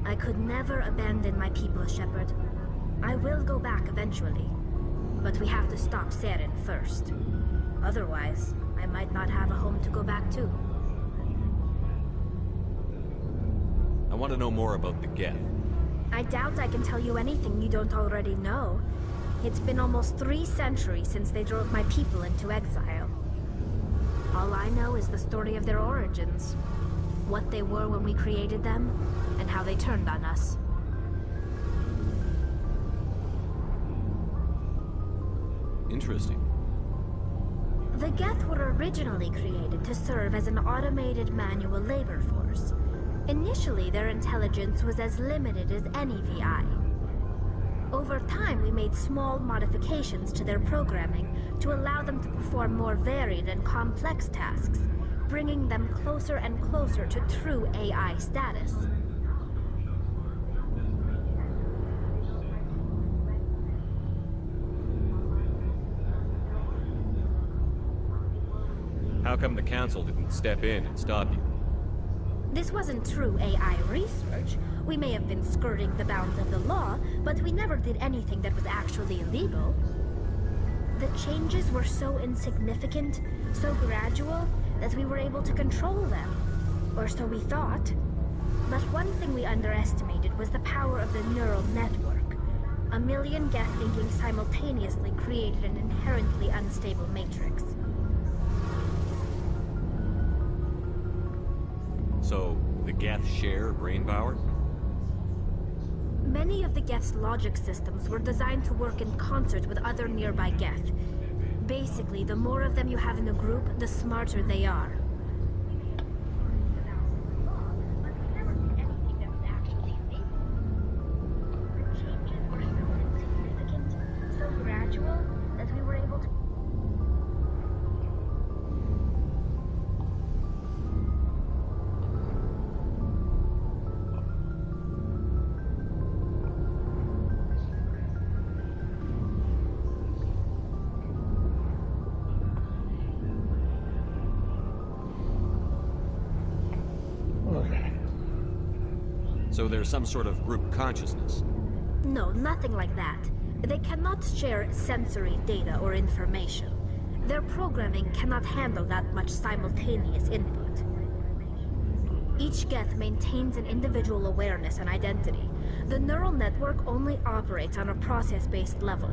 I could never abandon my people, Shepard. I will go back eventually. But we have to stop Saren first. Otherwise, I might not have a home to go back to. I want to know more about the Geth. I doubt I can tell you anything you don't already know. It's been almost 3 centuries since they drove my people into exile. All I know is the story of their origins. What they were when we created them, and how they turned on us. Interesting. The Geth were originally created to serve as an automated manual labor force. Initially, their intelligence was as limited as any VI. Over time, we made small modifications to their programming to allow them to perform more varied and complex tasks, bringing them closer and closer to true AI status. How come the Council didn't step in and stop you? This wasn't true AI research. We may have been skirting the bounds of the law, but we never did anything that was actually illegal. The changes were so insignificant, so gradual, that we were able to control them. Or so we thought. But one thing we underestimated was the power of the neural network. A million Geth thinking simultaneously created an inherently unstable matrix. So, the Geth share brain power? Many of the Geth's logic systems were designed to work in concert with other nearby Geth. Basically, the more of them you have in a group, the smarter they are. So there's some sort of group consciousness? No, nothing like that. They cannot share sensory data or information. Their programming cannot handle that much simultaneous input. Each Geth maintains an individual awareness and identity. The neural network only operates on a process-based level.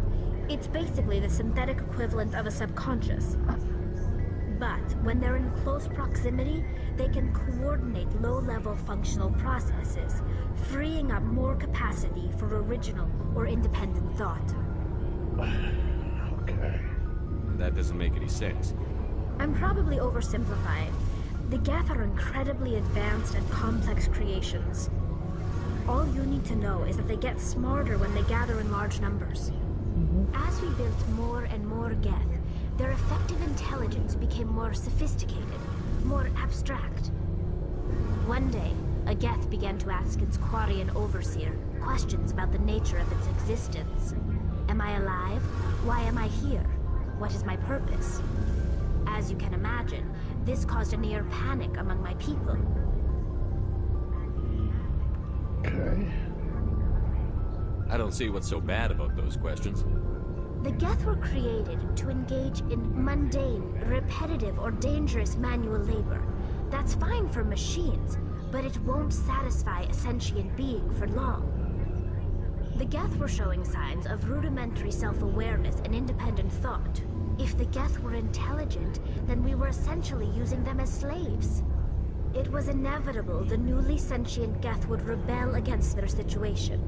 It's basically the synthetic equivalent of a subconscious. But when they're in close proximity, they can coordinate low-level functional processes, freeing up more capacity for original or independent thought. Okay. That doesn't make any sense. I'm probably oversimplifying. The Geth are incredibly advanced and complex creations. All you need to know is that they get smarter when they gather in large numbers. As we built more and more Geth, their effective intelligence became more sophisticated, more abstract. One day, a Geth began to ask its Quarian overseer questions about the nature of its existence. Am I alive? Why am I here? What is my purpose? As you can imagine, this caused a near panic among my people. Okay. I don't see what's so bad about those questions. The Geth were created to engage in mundane, repetitive, or dangerous manual labor. That's fine for machines, but it won't satisfy a sentient being for long. The Geth were showing signs of rudimentary self-awareness and independent thought. If the Geth were intelligent, then we were essentially using them as slaves. It was inevitable the newly sentient Geth would rebel against their situation.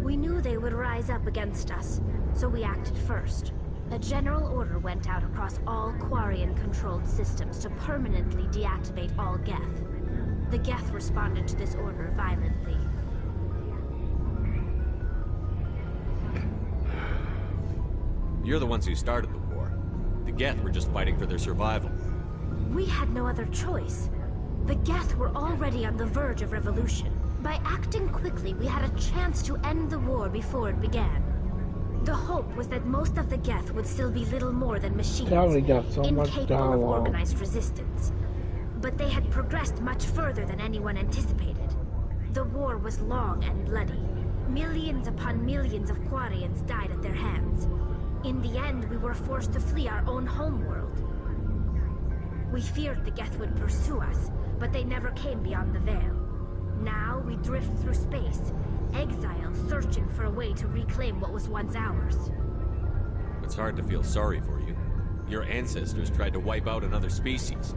We knew they would rise up against us, so we acted first. A general order went out across all Quarian-controlled systems to permanently deactivate all Geth. The Geth responded to this order violently. You're the ones who started the war. The Geth were just fighting for their survival. We had no other choice. The Geth were already on the verge of revolution. By acting quickly, we had a chance to end the war before it began. The hope was that most of the Geth would still be little more than machines, incapable of organized resistance. But they had progressed much further than anyone anticipated. The war was long and bloody. Millions upon millions of Quarians died at their hands. In the end, we were forced to flee our own homeworld. We feared the Geth would pursue us, but they never came beyond the Veil. Now we drift through space, exiled, searching for a way to reclaim what was once ours. It's hard to feel sorry for you. Your ancestors tried to wipe out another species.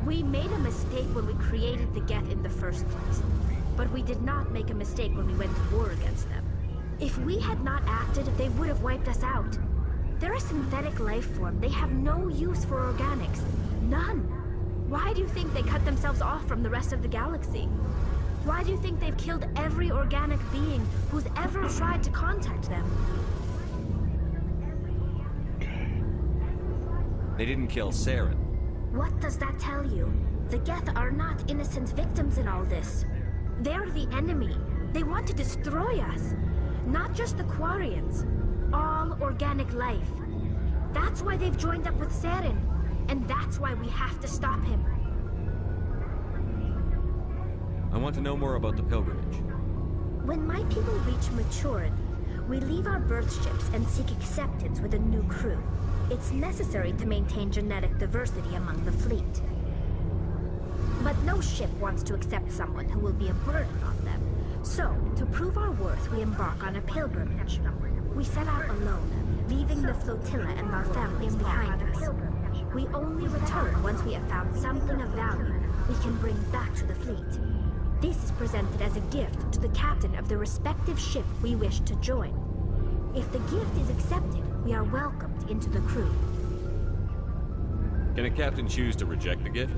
We made a mistake when we created the Geth in the first place, but we did not make a mistake when we went to war against them. If we had not acted, they would have wiped us out. They're a synthetic life form. They have no use for organics. None. Why do you think they cut themselves off from the rest of the galaxy? Why do you think they've killed every organic being who's ever tried to contact them? They didn't kill Saren. What does that tell you? The Geth are not innocent victims in all this. They're the enemy. They want to destroy us. Not just the Quarians. All organic life. That's why they've joined up with Saren. And that's why we have to stop him. I want to know more about the pilgrimage. When my people reach maturity, we leave our birth ships and seek acceptance with a new crew. It's necessary to maintain genetic diversity among the fleet. But no ship wants to accept someone who will be a burden on them. So, to prove our worth, we embark on a pilgrimage. We set out alone, leaving the flotilla and our families behind us. We only return once we have found something of value we can bring back to the fleet. This is presented as a gift to the captain of the respective ship we wish to join. If the gift is accepted, we are welcomed into the crew. Can a captain choose to reject the gift?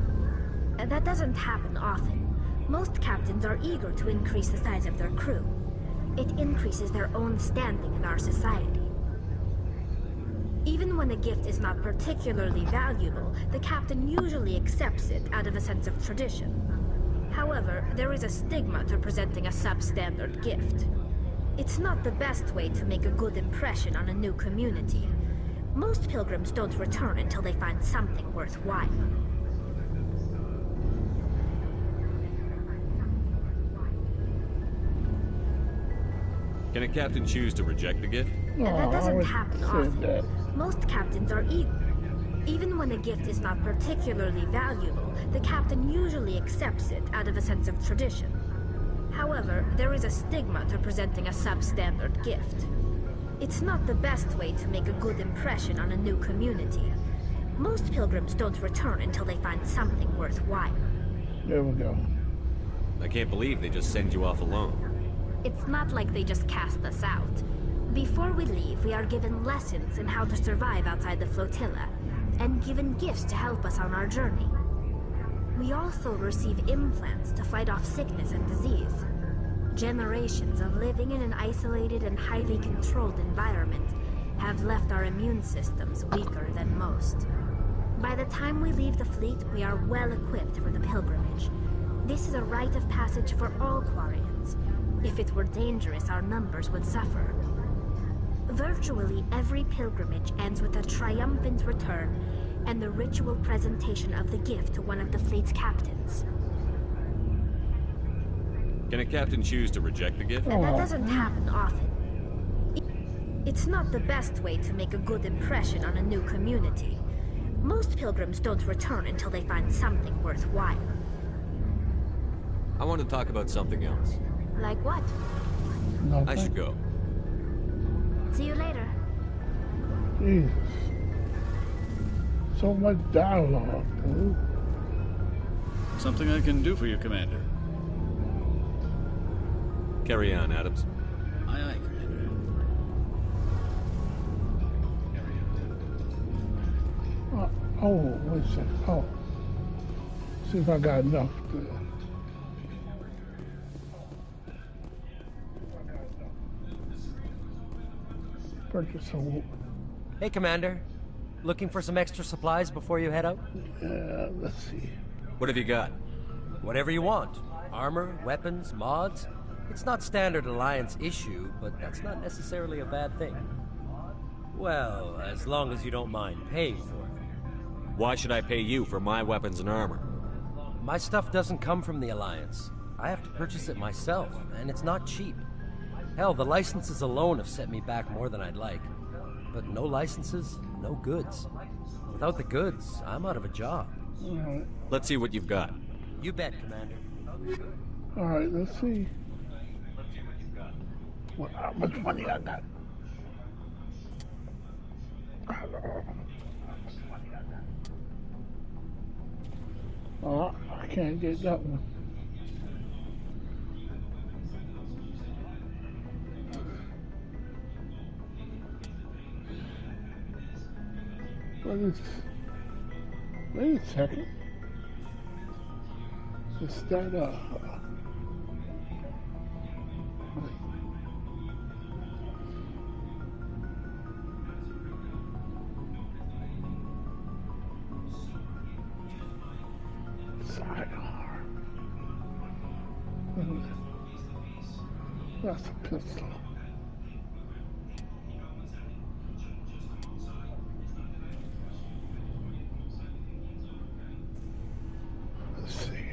That doesn't happen often. Most captains are eager to increase the size of their crew. It increases their own standing in our society. Even when a gift is not particularly valuable, the captain usually accepts it out of a sense of tradition. However, there is a stigma to presenting a substandard gift. It's not the best way to make a good impression on a new community. Most pilgrims don't return until they find something worthwhile. Can a captain choose to reject the gift? That doesn't happen often. Most captains are eager. Even when a gift is not particularly valuable, the captain usually accepts it out of a sense of tradition. However, there is a stigma to presenting a substandard gift. It's not the best way to make a good impression on a new community. Most pilgrims don't return until they find something worthwhile. There we go. I can't believe they just send you off alone. It's not like they just cast us out. Before we leave, we are given lessons in how to survive outside the flotilla, and given gifts to help us on our journey. We also receive implants to fight off sickness and disease. Generations of living in an isolated and highly controlled environment have left our immune systems weaker than most. By the time we leave the fleet, we are well equipped for the pilgrimage. This is a rite of passage for all Quarians. If it were dangerous, our numbers would suffer. Virtually every pilgrimage ends with a triumphant return and the ritual presentation of the gift to one of the fleet's captains. Can a captain choose to reject the gift? That doesn't happen often. It's not the best way to make a good impression on a new community. Most pilgrims don't return until they find something worthwhile. I want to talk about something else. Like what? Nothing. I should go. See you later. Jesus. So much dialogue, dude. Something I can do for you, Commander. Carry on, Adams. Aye, aye, Commander. Oh, wait a second. Oh. See if I got enough to... purchase a... Hey, Commander. Looking for some extra supplies before you head out? Let's see. What have you got? Whatever you want. Armor, weapons, mods. It's not standard Alliance issue, but that's not necessarily a bad thing. Well, as long as you don't mind paying for it. Why should I pay you for my weapons and armor? My stuff doesn't come from the Alliance. I have to purchase it myself, and it's not cheap. Hell, the licenses alone have set me back more than I'd like. But no licenses, no goods. Without the goods, I'm out of a job. Alright. Let's see what you've got. You bet, Commander. Alright, let's see. How much money I got? Oh, I can't get that one. Wait a second. Is that sidearm? That's a pistol. Let's see.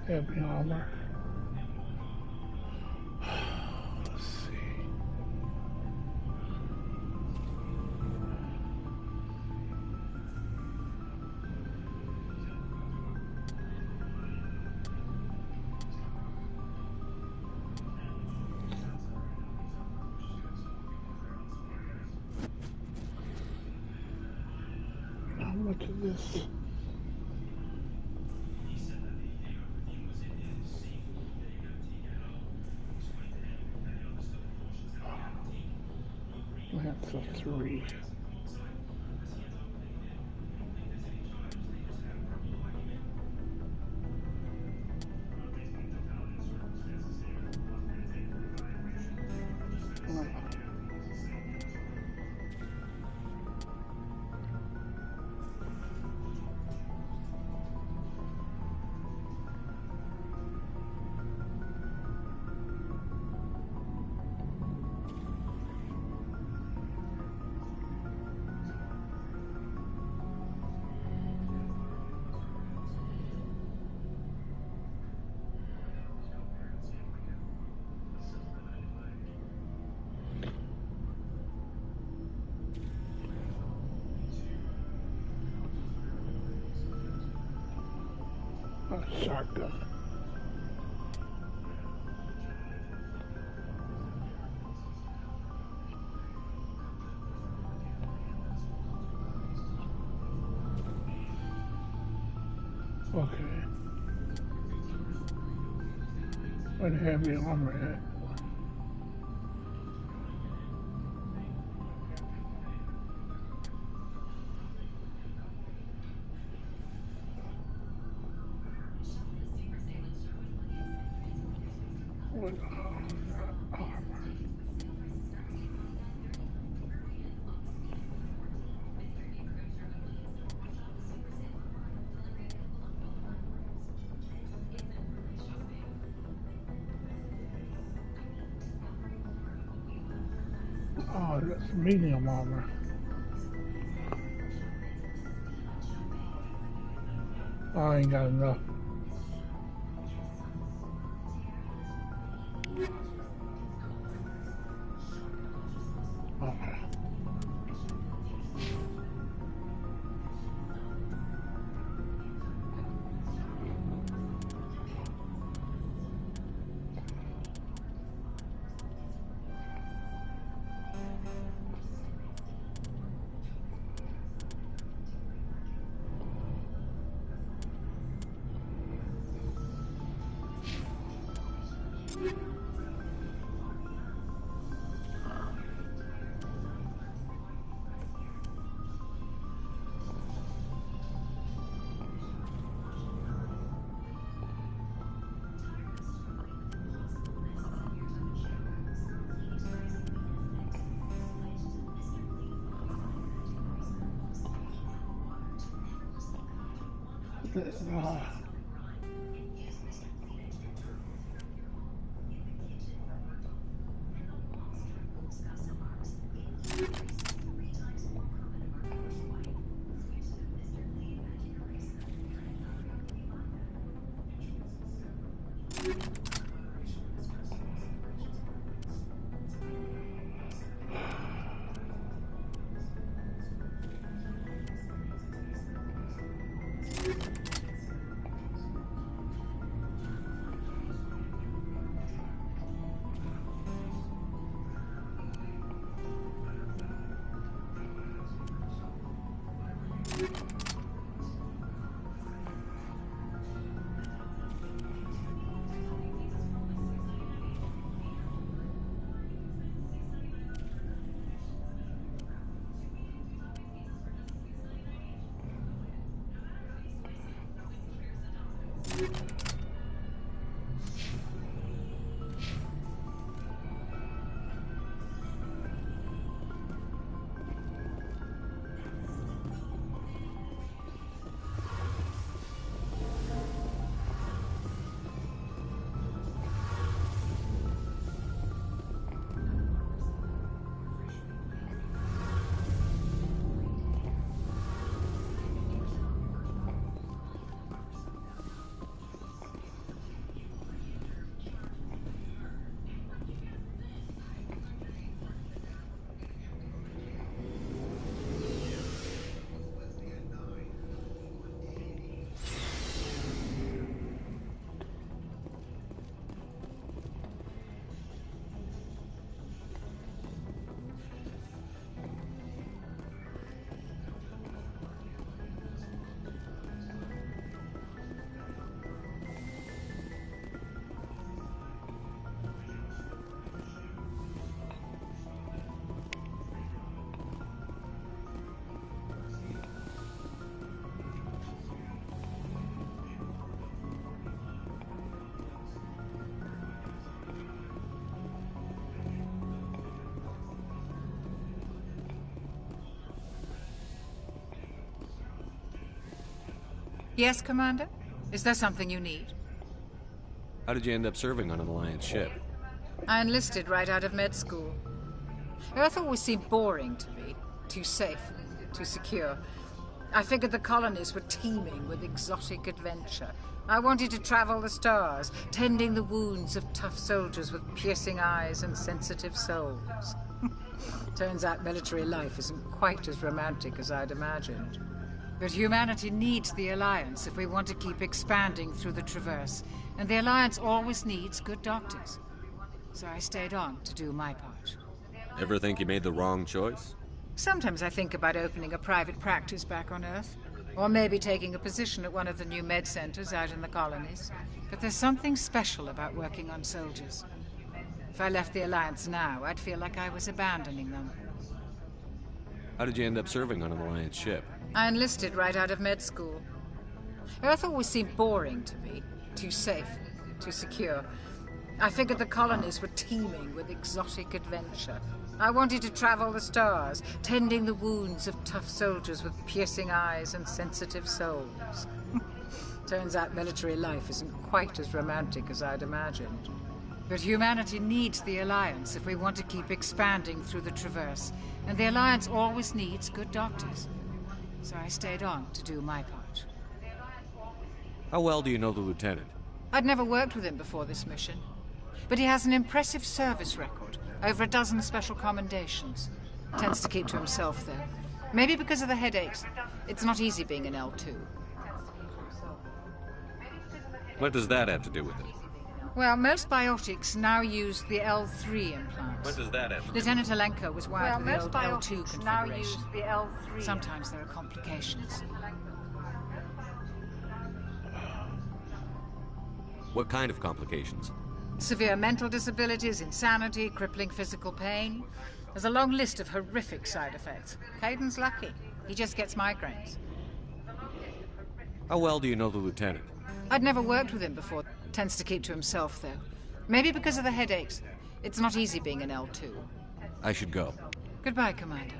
Heavy armor. Let's see. How much of this? That's a 3. A shotgun. Okay. What heavy armor at? Oh, that's medium armor. I ain't got enough. Okay. Yes, Commander? Is there something you need? How did you end up serving on an Alliance ship? I enlisted right out of med school. Earth always seemed boring to me. Too safe, too secure. I figured the colonies were teeming with exotic adventure. I wanted to travel the stars, tending the wounds of tough soldiers with piercing eyes and sensitive souls. Turns out military life isn't quite as romantic as I'd imagined. But humanity needs the Alliance if we want to keep expanding through the Traverse, and the Alliance always needs good doctors. So I stayed on to do my part. Ever think you made the wrong choice? Sometimes I think about opening a private practice back on Earth, or maybe taking a position at one of the new med centers out in the colonies. But there's something special about working on soldiers. If I left the Alliance now, I'd feel like I was abandoning them. How did you end up serving on an Alliance ship? I enlisted right out of med school. Earth always seemed boring to me. Too safe, too secure. I figured the colonies were teeming with exotic adventure. I wanted to travel the stars, tending the wounds of tough soldiers with piercing eyes and sensitive souls. Turns out military life isn't quite as romantic as I'd imagined. But humanity needs the Alliance if we want to keep expanding through the Traverse. And the Alliance always needs good doctors. So I stayed on to do my part. How well do you know the Lieutenant? I'd never worked with him before this mission. But he has an impressive service record. Over a dozen special commendations. Tends to keep to himself, though. Maybe because of the headaches. It's not easy being an L2. What does that have to do with it? Well, most biotics now use the L3 implants. What does that have to do? Lieutenant Alenko was wired for the old L2 now configuration. use the L3. Sometimes there are complications. What kind of complications? Severe mental disabilities, insanity, crippling physical pain. There's a long list of horrific side effects. Hayden's lucky. He just gets migraines. How well do you know the Lieutenant? I'd never worked with him before. Tends to keep to himself, though. Maybe because of the headaches. It's not easy being an L2. I should go. Goodbye, Commander.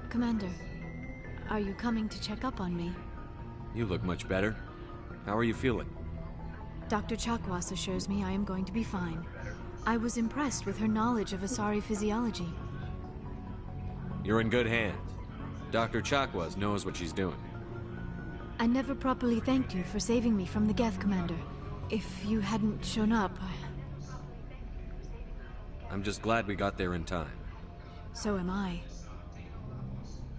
Commander, are you coming to check up on me? You look much better. How are you feeling? Dr. Chakwas assures me I am going to be fine. I was impressed with her knowledge of Asari physiology. You're in good hands. Dr. Chakwas knows what she's doing. I never properly thanked you for saving me from the Geth, Commander. If you hadn't shown up... I'm just glad we got there in time. So am I.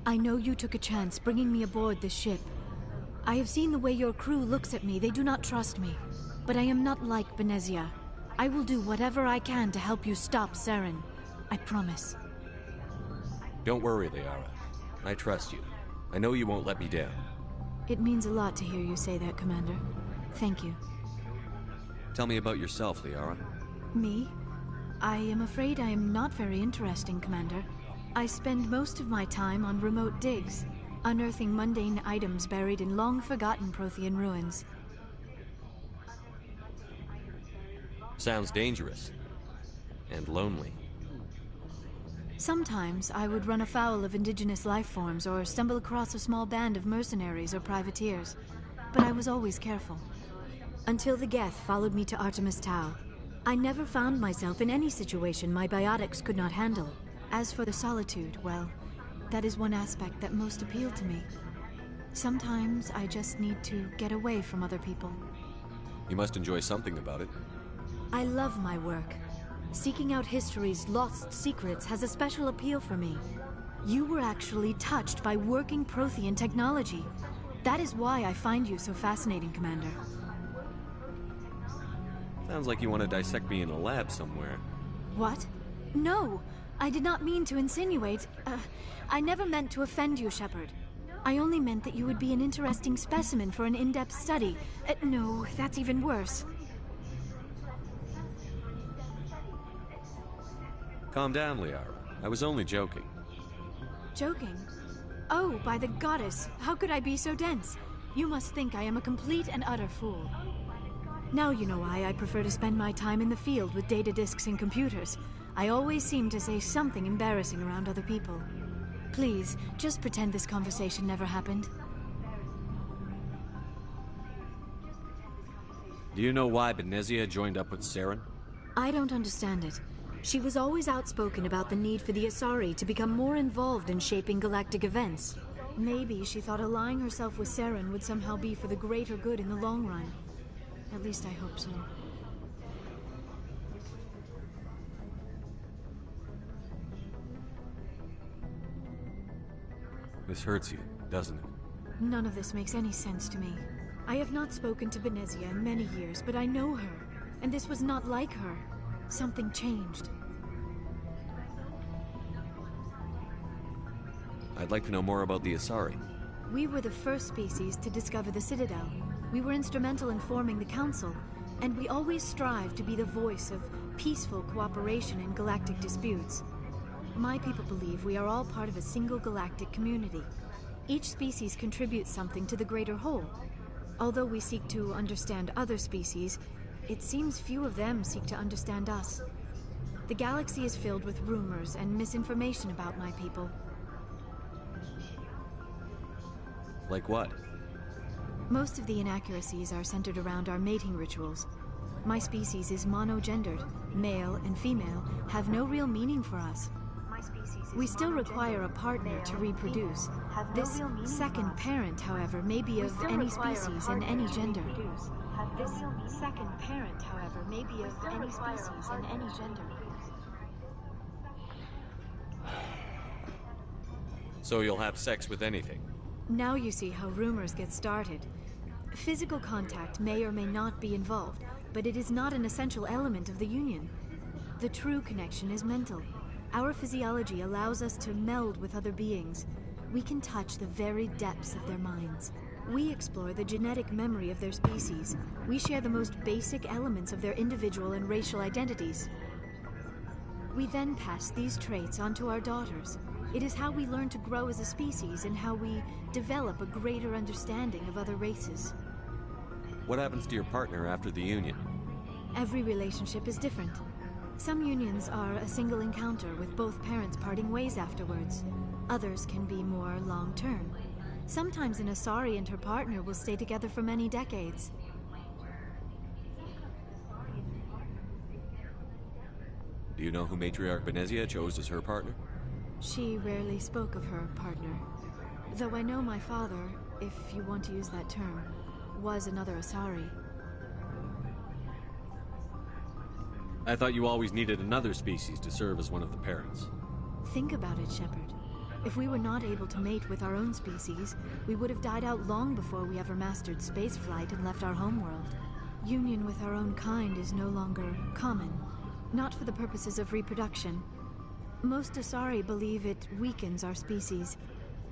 I know you took a chance bringing me aboard this ship. I have seen the way your crew looks at me. They do not trust me. But I am not like Benezia. I will do whatever I can to help you stop Saren. I promise. Don't worry, Liara. I trust you. I know you won't let me down. It means a lot to hear you say that, Commander. Thank you. Tell me about yourself, Liara. Me? I am afraid I am not very interesting, Commander. I spend most of my time on remote digs, unearthing mundane items buried in long-forgotten Prothean ruins. Sounds dangerous. And lonely. Sometimes I would run afoul of indigenous life forms or stumble across a small band of mercenaries or privateers, but I was always careful. Until the Geth followed me to Artemis Tau. I never found myself in any situation my biotics could not handle. As for the solitude, well, that is one aspect that most appealed to me. Sometimes I just need to get away from other people. You must enjoy something about it. I love my work. Seeking out history's lost secrets has a special appeal for me. You were actually touched by working Prothean technology. That is why I find you so fascinating, Commander. Sounds like you want to dissect me in a lab somewhere. What? No! I did not mean to insinuate. I never meant to offend you, Shepard. I only meant that you would be an interesting specimen for an in-depth study. No, that's even worse. Calm down, Liara. I was only joking. Joking? Oh, by the goddess, how could I be so dense? You must think I am a complete and utter fool. Now you know why I prefer to spend my time in the field with data disks and computers. I always seem to say something embarrassing around other people. Please, just pretend this conversation never happened. Do you know why Benezia joined up with Saren? I don't understand it. She was always outspoken about the need for the Asari to become more involved in shaping galactic events. Maybe she thought allying herself with Saren would somehow be for the greater good in the long run. At least I hope so. This hurts you, doesn't it? None of this makes any sense to me. I have not spoken to Benezia in many years, but I know her. And this was not like her. Something changed. I'd like to know more about the Asari. We were the first species to discover the Citadel. We were instrumental in forming the Council, and we always strive to be the voice of peaceful cooperation in galactic disputes. My people believe we are all part of a single galactic community. Each species contributes something to the greater whole. Although we seek to understand other species, it seems few of them seek to understand us. The galaxy is filled with rumors and misinformation about my people. Like what? Most of the inaccuracies are centered around our mating rituals. My species is monogendered. Male and female have no real meaning for us. We still require a partner to reproduce. This second parent, however, may be of any species and any gender. This second parent, however, may be of any species and any gender. So you'll have sex with anything? Now you see how rumors get started. Physical contact may or may not be involved, but it is not an essential element of the union. The true connection is mental. Our physiology allows us to meld with other beings. We can touch the very depths of their minds. We explore the genetic memory of their species. We share the most basic elements of their individual and racial identities. We then pass these traits on to our daughters. It is how we learn to grow as a species and how we develop a greater understanding of other races. What happens to your partner after the union? Every relationship is different. Some unions are a single encounter with both parents parting ways afterwards. Others can be more long-term. Sometimes an Asari and her partner will stay together for many decades. Do you know who Matriarch Benezia chose as her partner? She rarely spoke of her partner. Though I know my father, if you want to use that term, was another Asari. I thought you always needed another species to serve as one of the parents. Think about it, Shepard. If we were not able to mate with our own species, we would have died out long before we ever mastered spaceflight and left our homeworld. Union with our own kind is no longer common, not for the purposes of reproduction. Most Asari believe it weakens our species.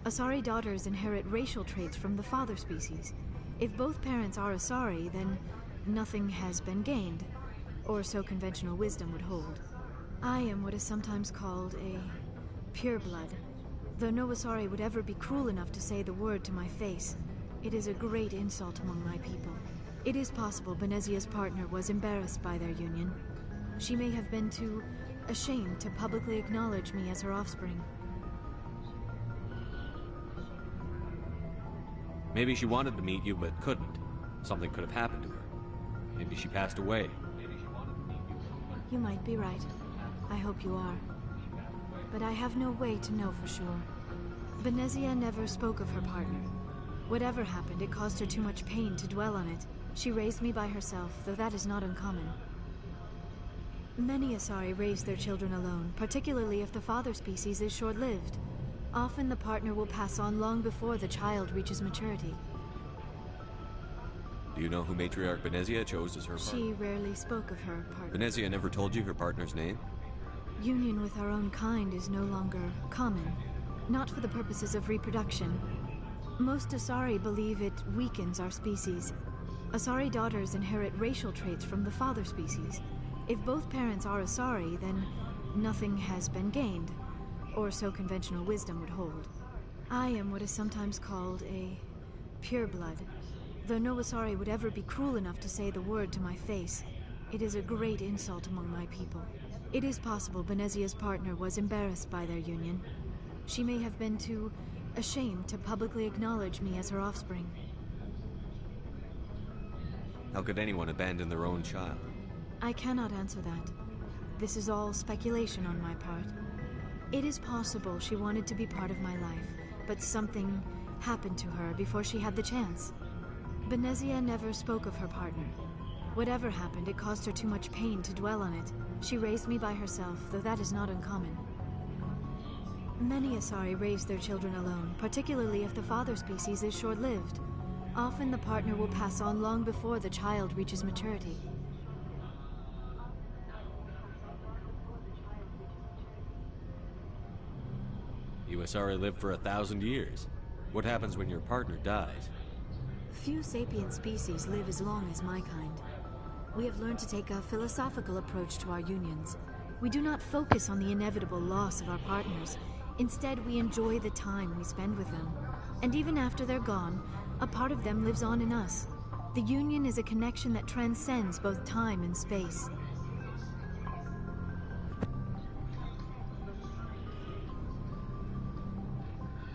Asari daughters inherit racial traits from the father species. If both parents are Asari, then nothing has been gained, or so conventional wisdom would hold. I am what is sometimes called a pureblood. Though no Asari would ever be cruel enough to say the word to my face, it is a great insult among my people. It is possible Benezia's partner was embarrassed by their union. She may have been too ashamed to publicly acknowledge me as her offspring. Maybe she wanted to meet you, but couldn't. Something could have happened to her. Maybe she passed away. You might be right. I hope you are. But I have no way to know for sure. Benezia never spoke of her partner. Whatever happened, it caused her too much pain to dwell on it. She raised me by herself, though that is not uncommon. Many Asari raise their children alone, particularly if the father species is short-lived. Often the partner will pass on long before the child reaches maturity. Do you know who Matriarch Benezia chose as her partner? She rarely spoke of her partner. Benezia never told you her partner's name? Union with our own kind is no longer common, not for the purposes of reproduction. Most Asari believe it weakens our species. Asari daughters inherit racial traits from the father species. If both parents are Asari, then nothing has been gained, or so conventional wisdom would hold. I am what is sometimes called a pureblood. Though no Asari would ever be cruel enough to say the word to my face, it is a great insult among my people. It is possible Benezia's partner was embarrassed by their union. She may have been too ashamed to publicly acknowledge me as her offspring. How could anyone abandon their own child? I cannot answer that. This is all speculation on my part. It is possible she wanted to be part of my life, but something happened to her before she had the chance. Benezia never spoke of her partner. Whatever happened, it caused her too much pain to dwell on it. She raised me by herself, though that is not uncommon. Many Asari raise their children alone, particularly if the father species is short-lived. Often the partner will pass on long before the child reaches maturity. You Asari live for 1,000 years. What happens when your partner dies? Few sapient species live as long as my kind. We have learned to take a philosophical approach to our unions. We do not focus on the inevitable loss of our partners. Instead, we enjoy the time we spend with them. And even after they're gone, a part of them lives on in us. The union is a connection that transcends both time and space.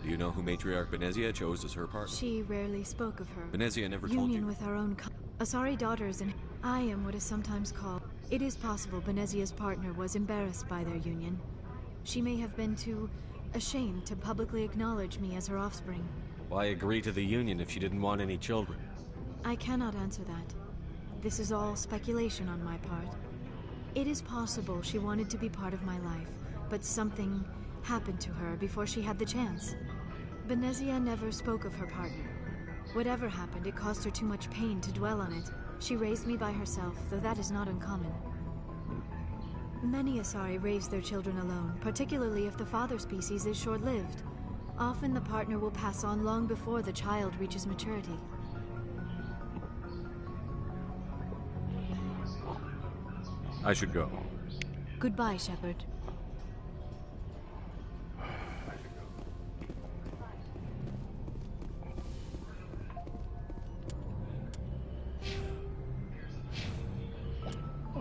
Do you know who Matriarch Benezia chose as her partner? She rarely spoke of her. Benezia never told you? Union with our own Asari daughters, and I am what is sometimes called. It is possible Benezia's partner was embarrassed by their union. She may have been too ashamed to publicly acknowledge me as her offspring. Why agree to the union if she didn't want any children? I cannot answer that. This is all speculation on my part. It is possible she wanted to be part of my life, but something happened to her before she had the chance. Benezia never spoke of her partner. Whatever happened, it caused her too much pain to dwell on it. She raised me by herself, though that is not uncommon. Many Asari raise their children alone, particularly if the father species is short-lived. Often the partner will pass on long before the child reaches maturity. I should go. Goodbye, Shepard.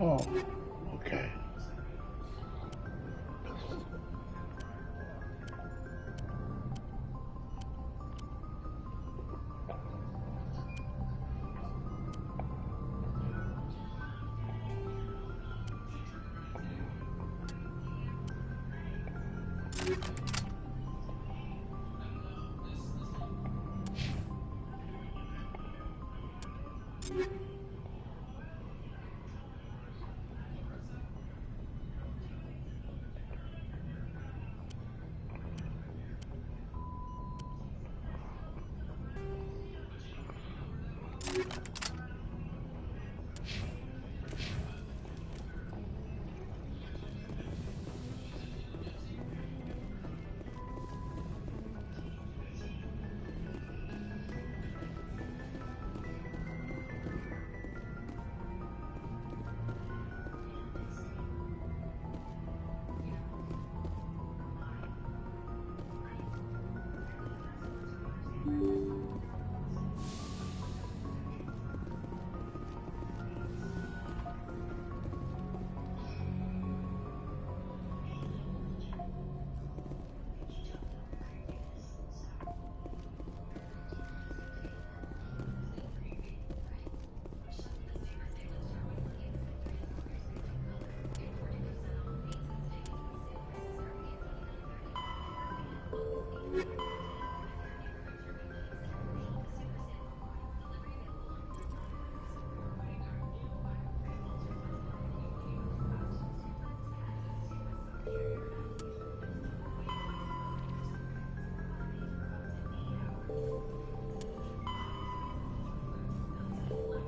Oh, okay.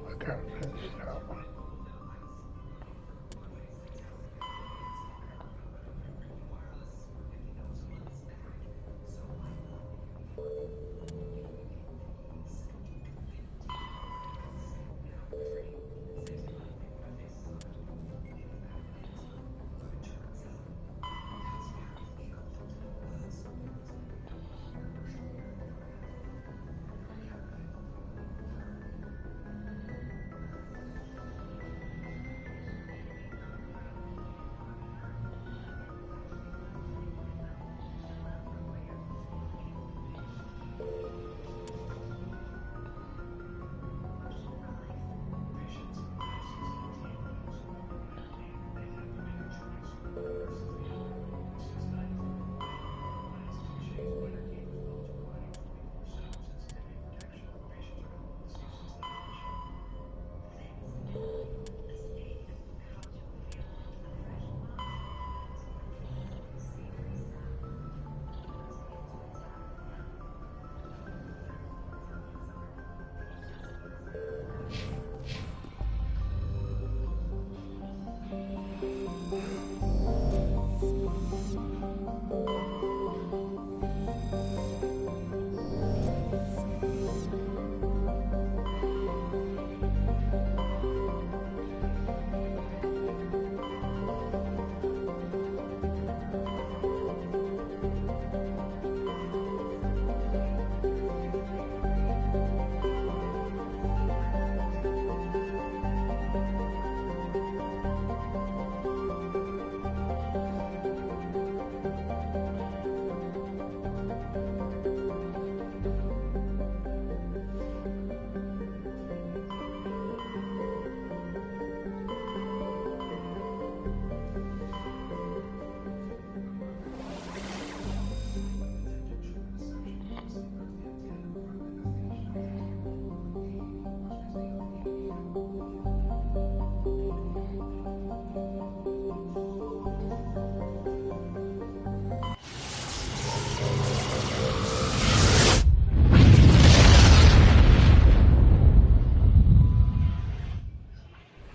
I gotta finish that one.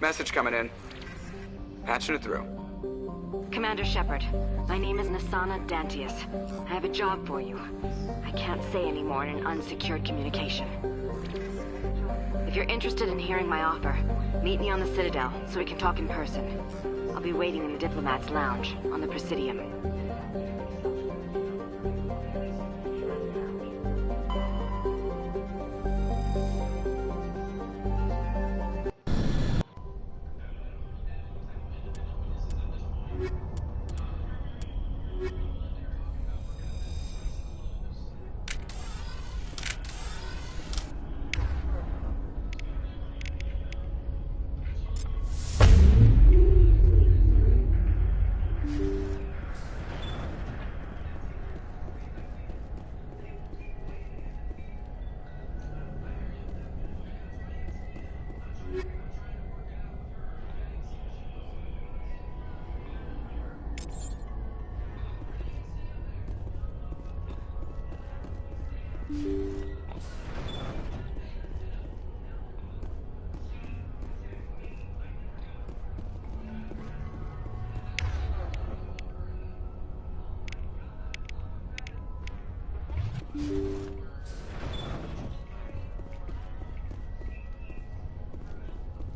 Message coming in. Patching it through. Commander Shepard, my name is Nasana Dantius. I have a job for you. I can't say any more in an unsecured communication. If you're interested in hearing my offer, meet me on the Citadel so we can talk in person. I'll be waiting in the Diplomat's Lounge on the Presidium.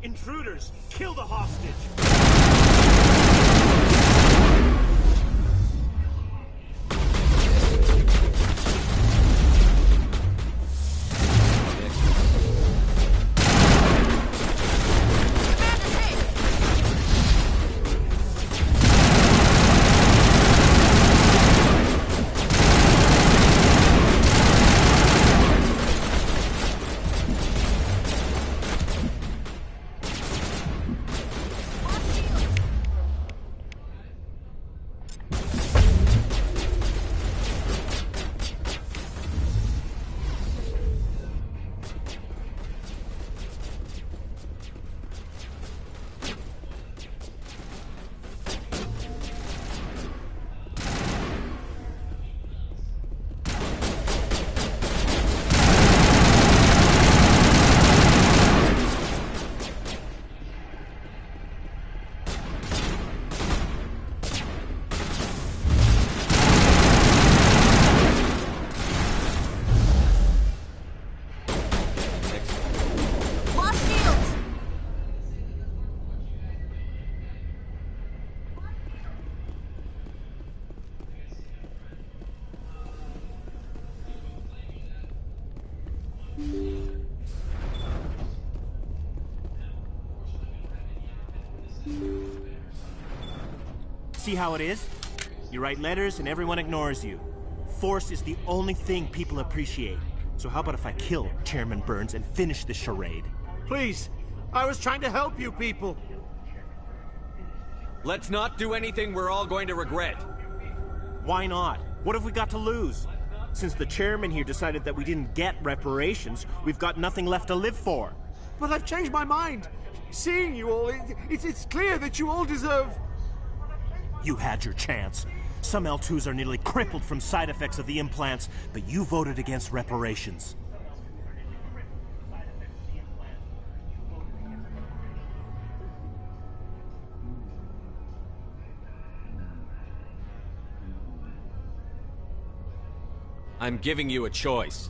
Intruders! Kill the hostage! See how it is? You write letters and everyone ignores you. Force is the only thing people appreciate. So how about if I kill Chairman Burns and finish this charade? Please! I was trying to help you people! Let's not do anything we're all going to regret. Why not? What have we got to lose? Since the chairman here decided that we didn't get reparations, we've got nothing left to live for. But I've changed my mind. Seeing you all, it's clear that you all deserve... You had your chance. Some L2s are nearly crippled from side effects of the implants, but you voted against reparations. I'm giving you a choice.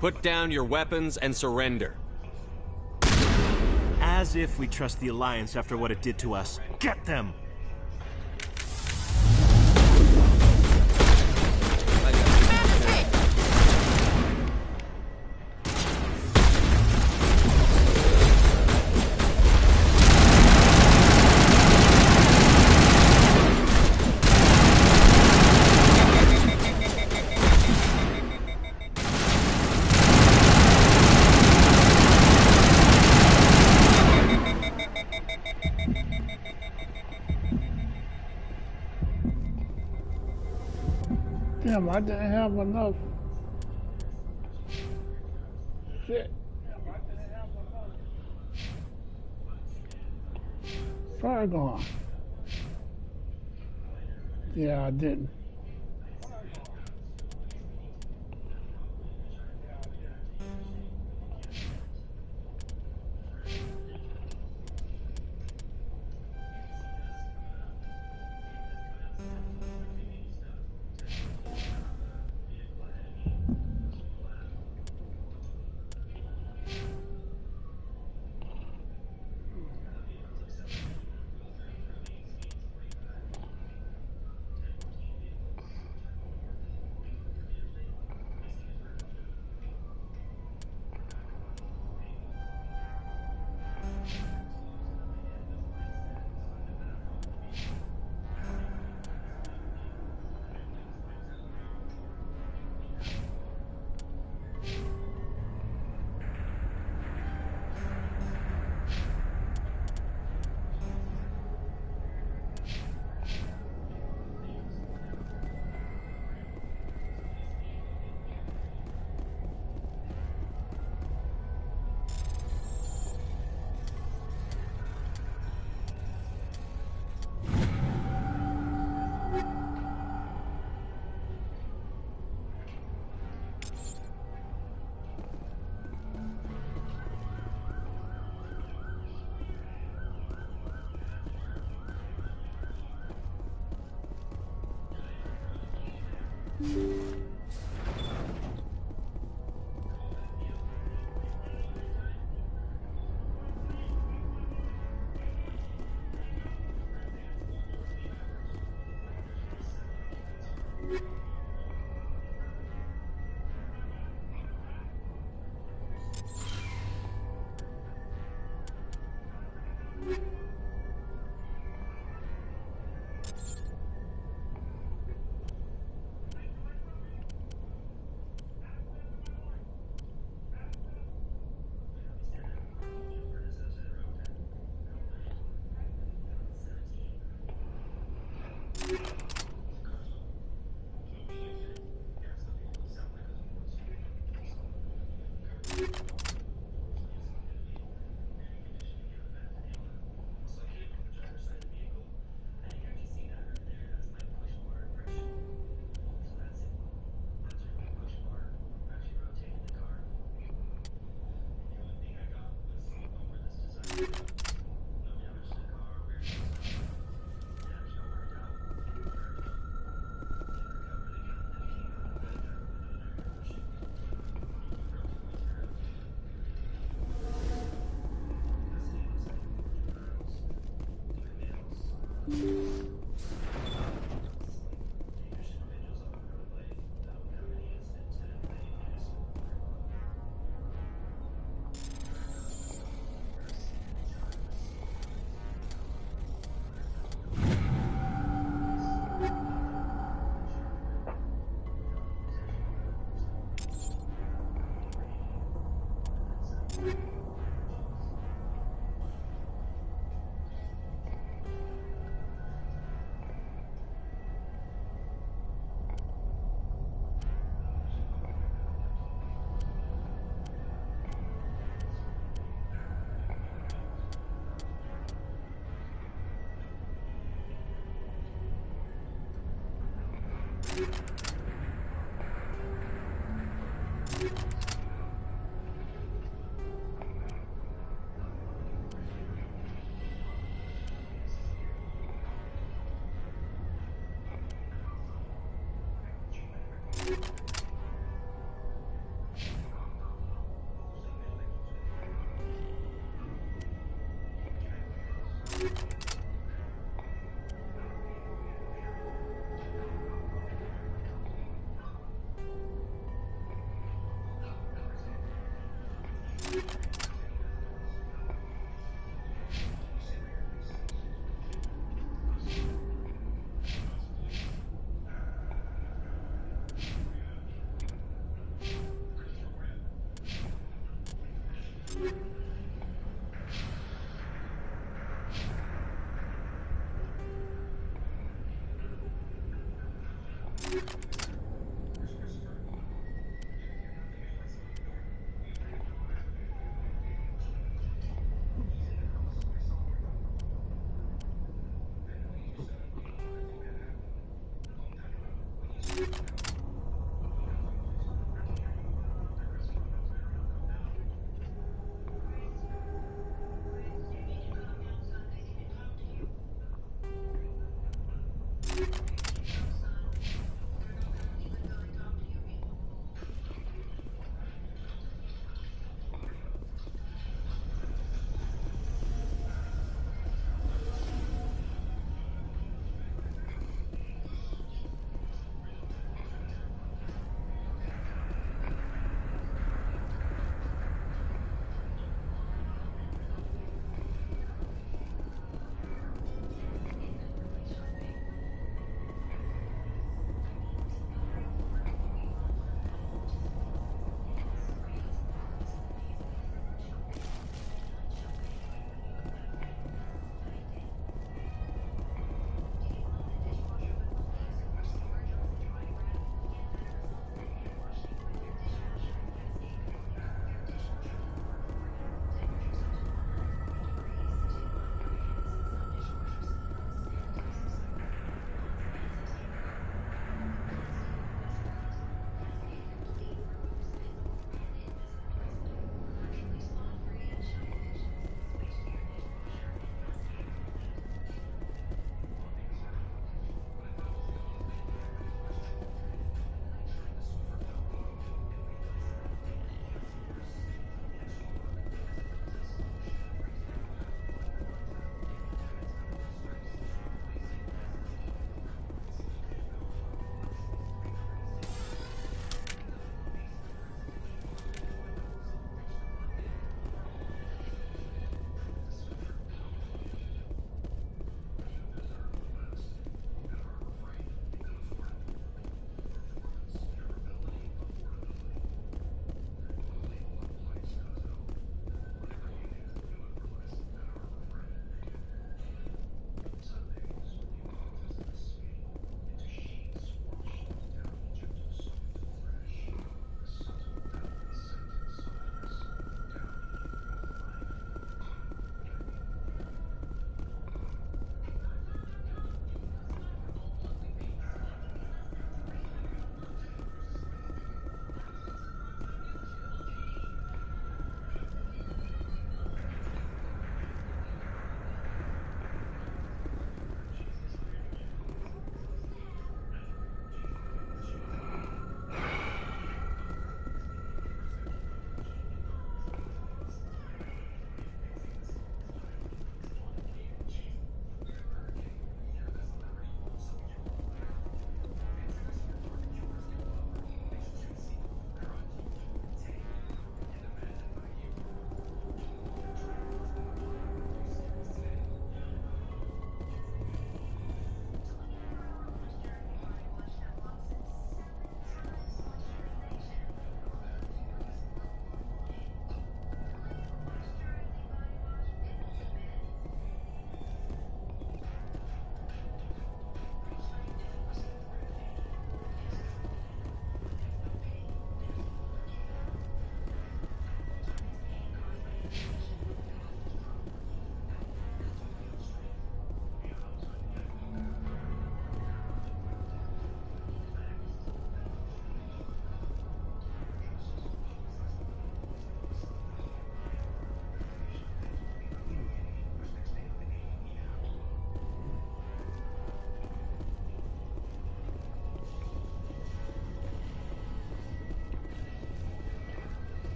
Put down your weapons and surrender. As if we trust the Alliance after what it did to us. Get them! Damn, I didn't have enough. Shit. Paragon. Yeah, I didn't.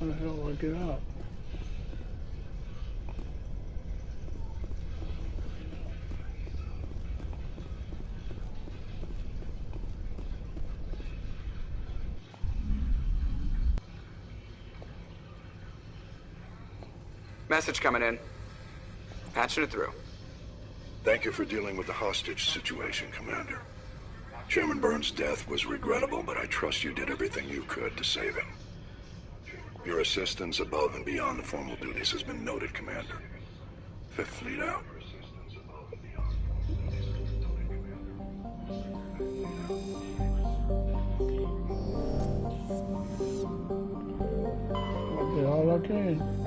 the hell do I get out? Message coming in. Patching it through. Thank you for dealing with the hostage situation, Commander. Chairman Burns' death was regrettable, but I trust you did everything you could to save him. Your assistance above and beyond the formal duties has been noted, Commander. Fifth Fleet out. I did all I can.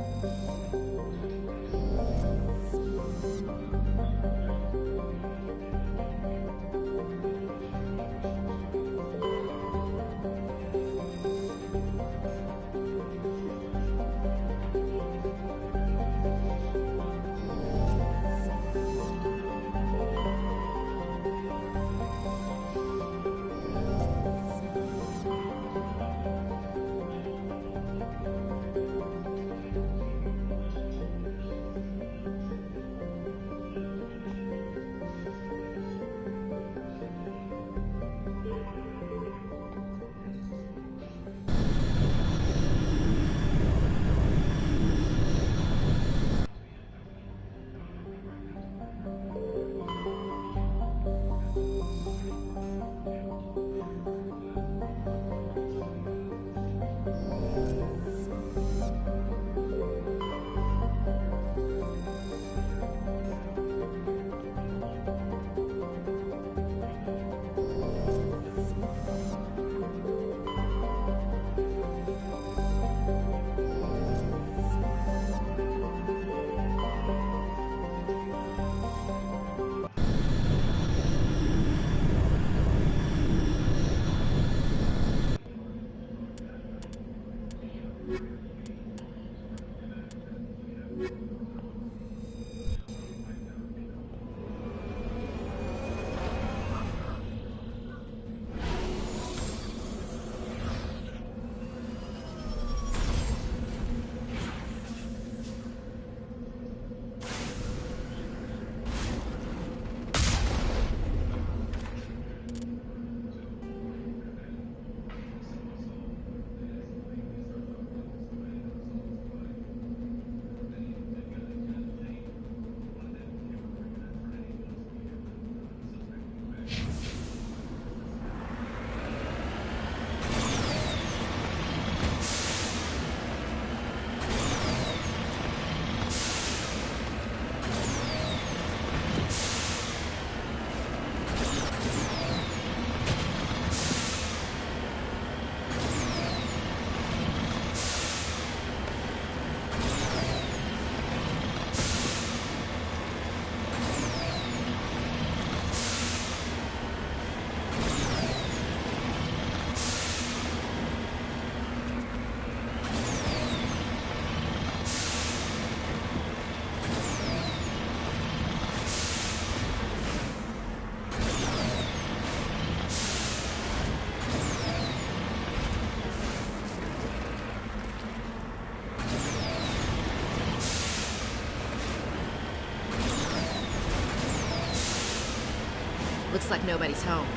Looks like nobody's home.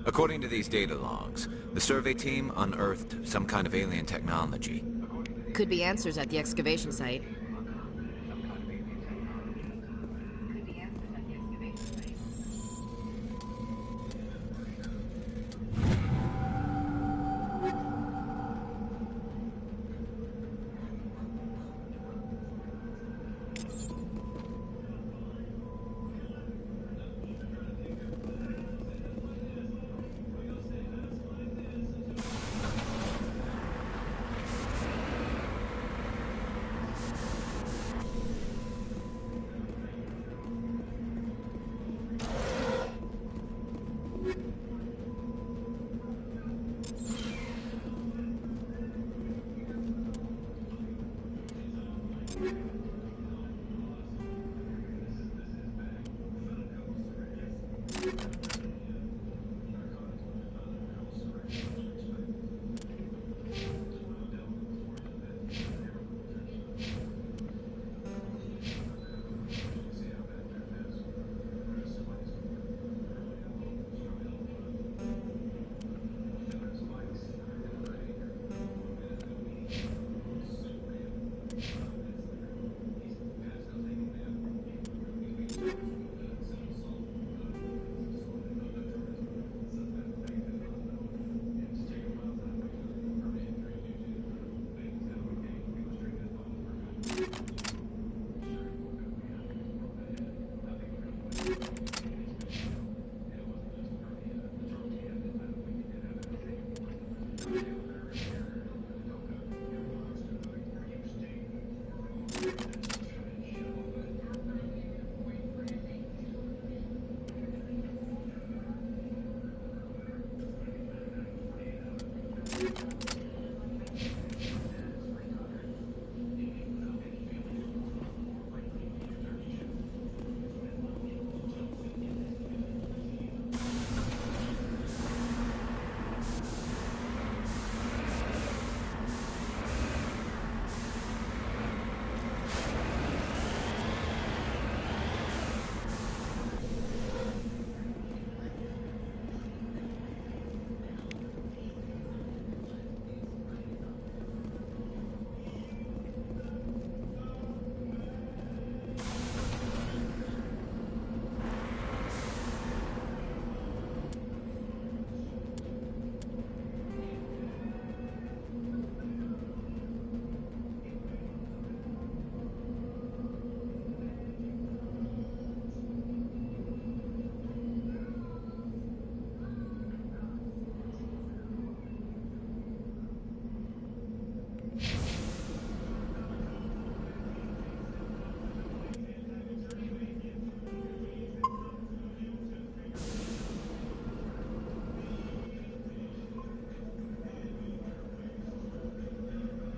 According to these data logs, the survey team unearthed some kind of alien technology. Could be answers at the excavation site.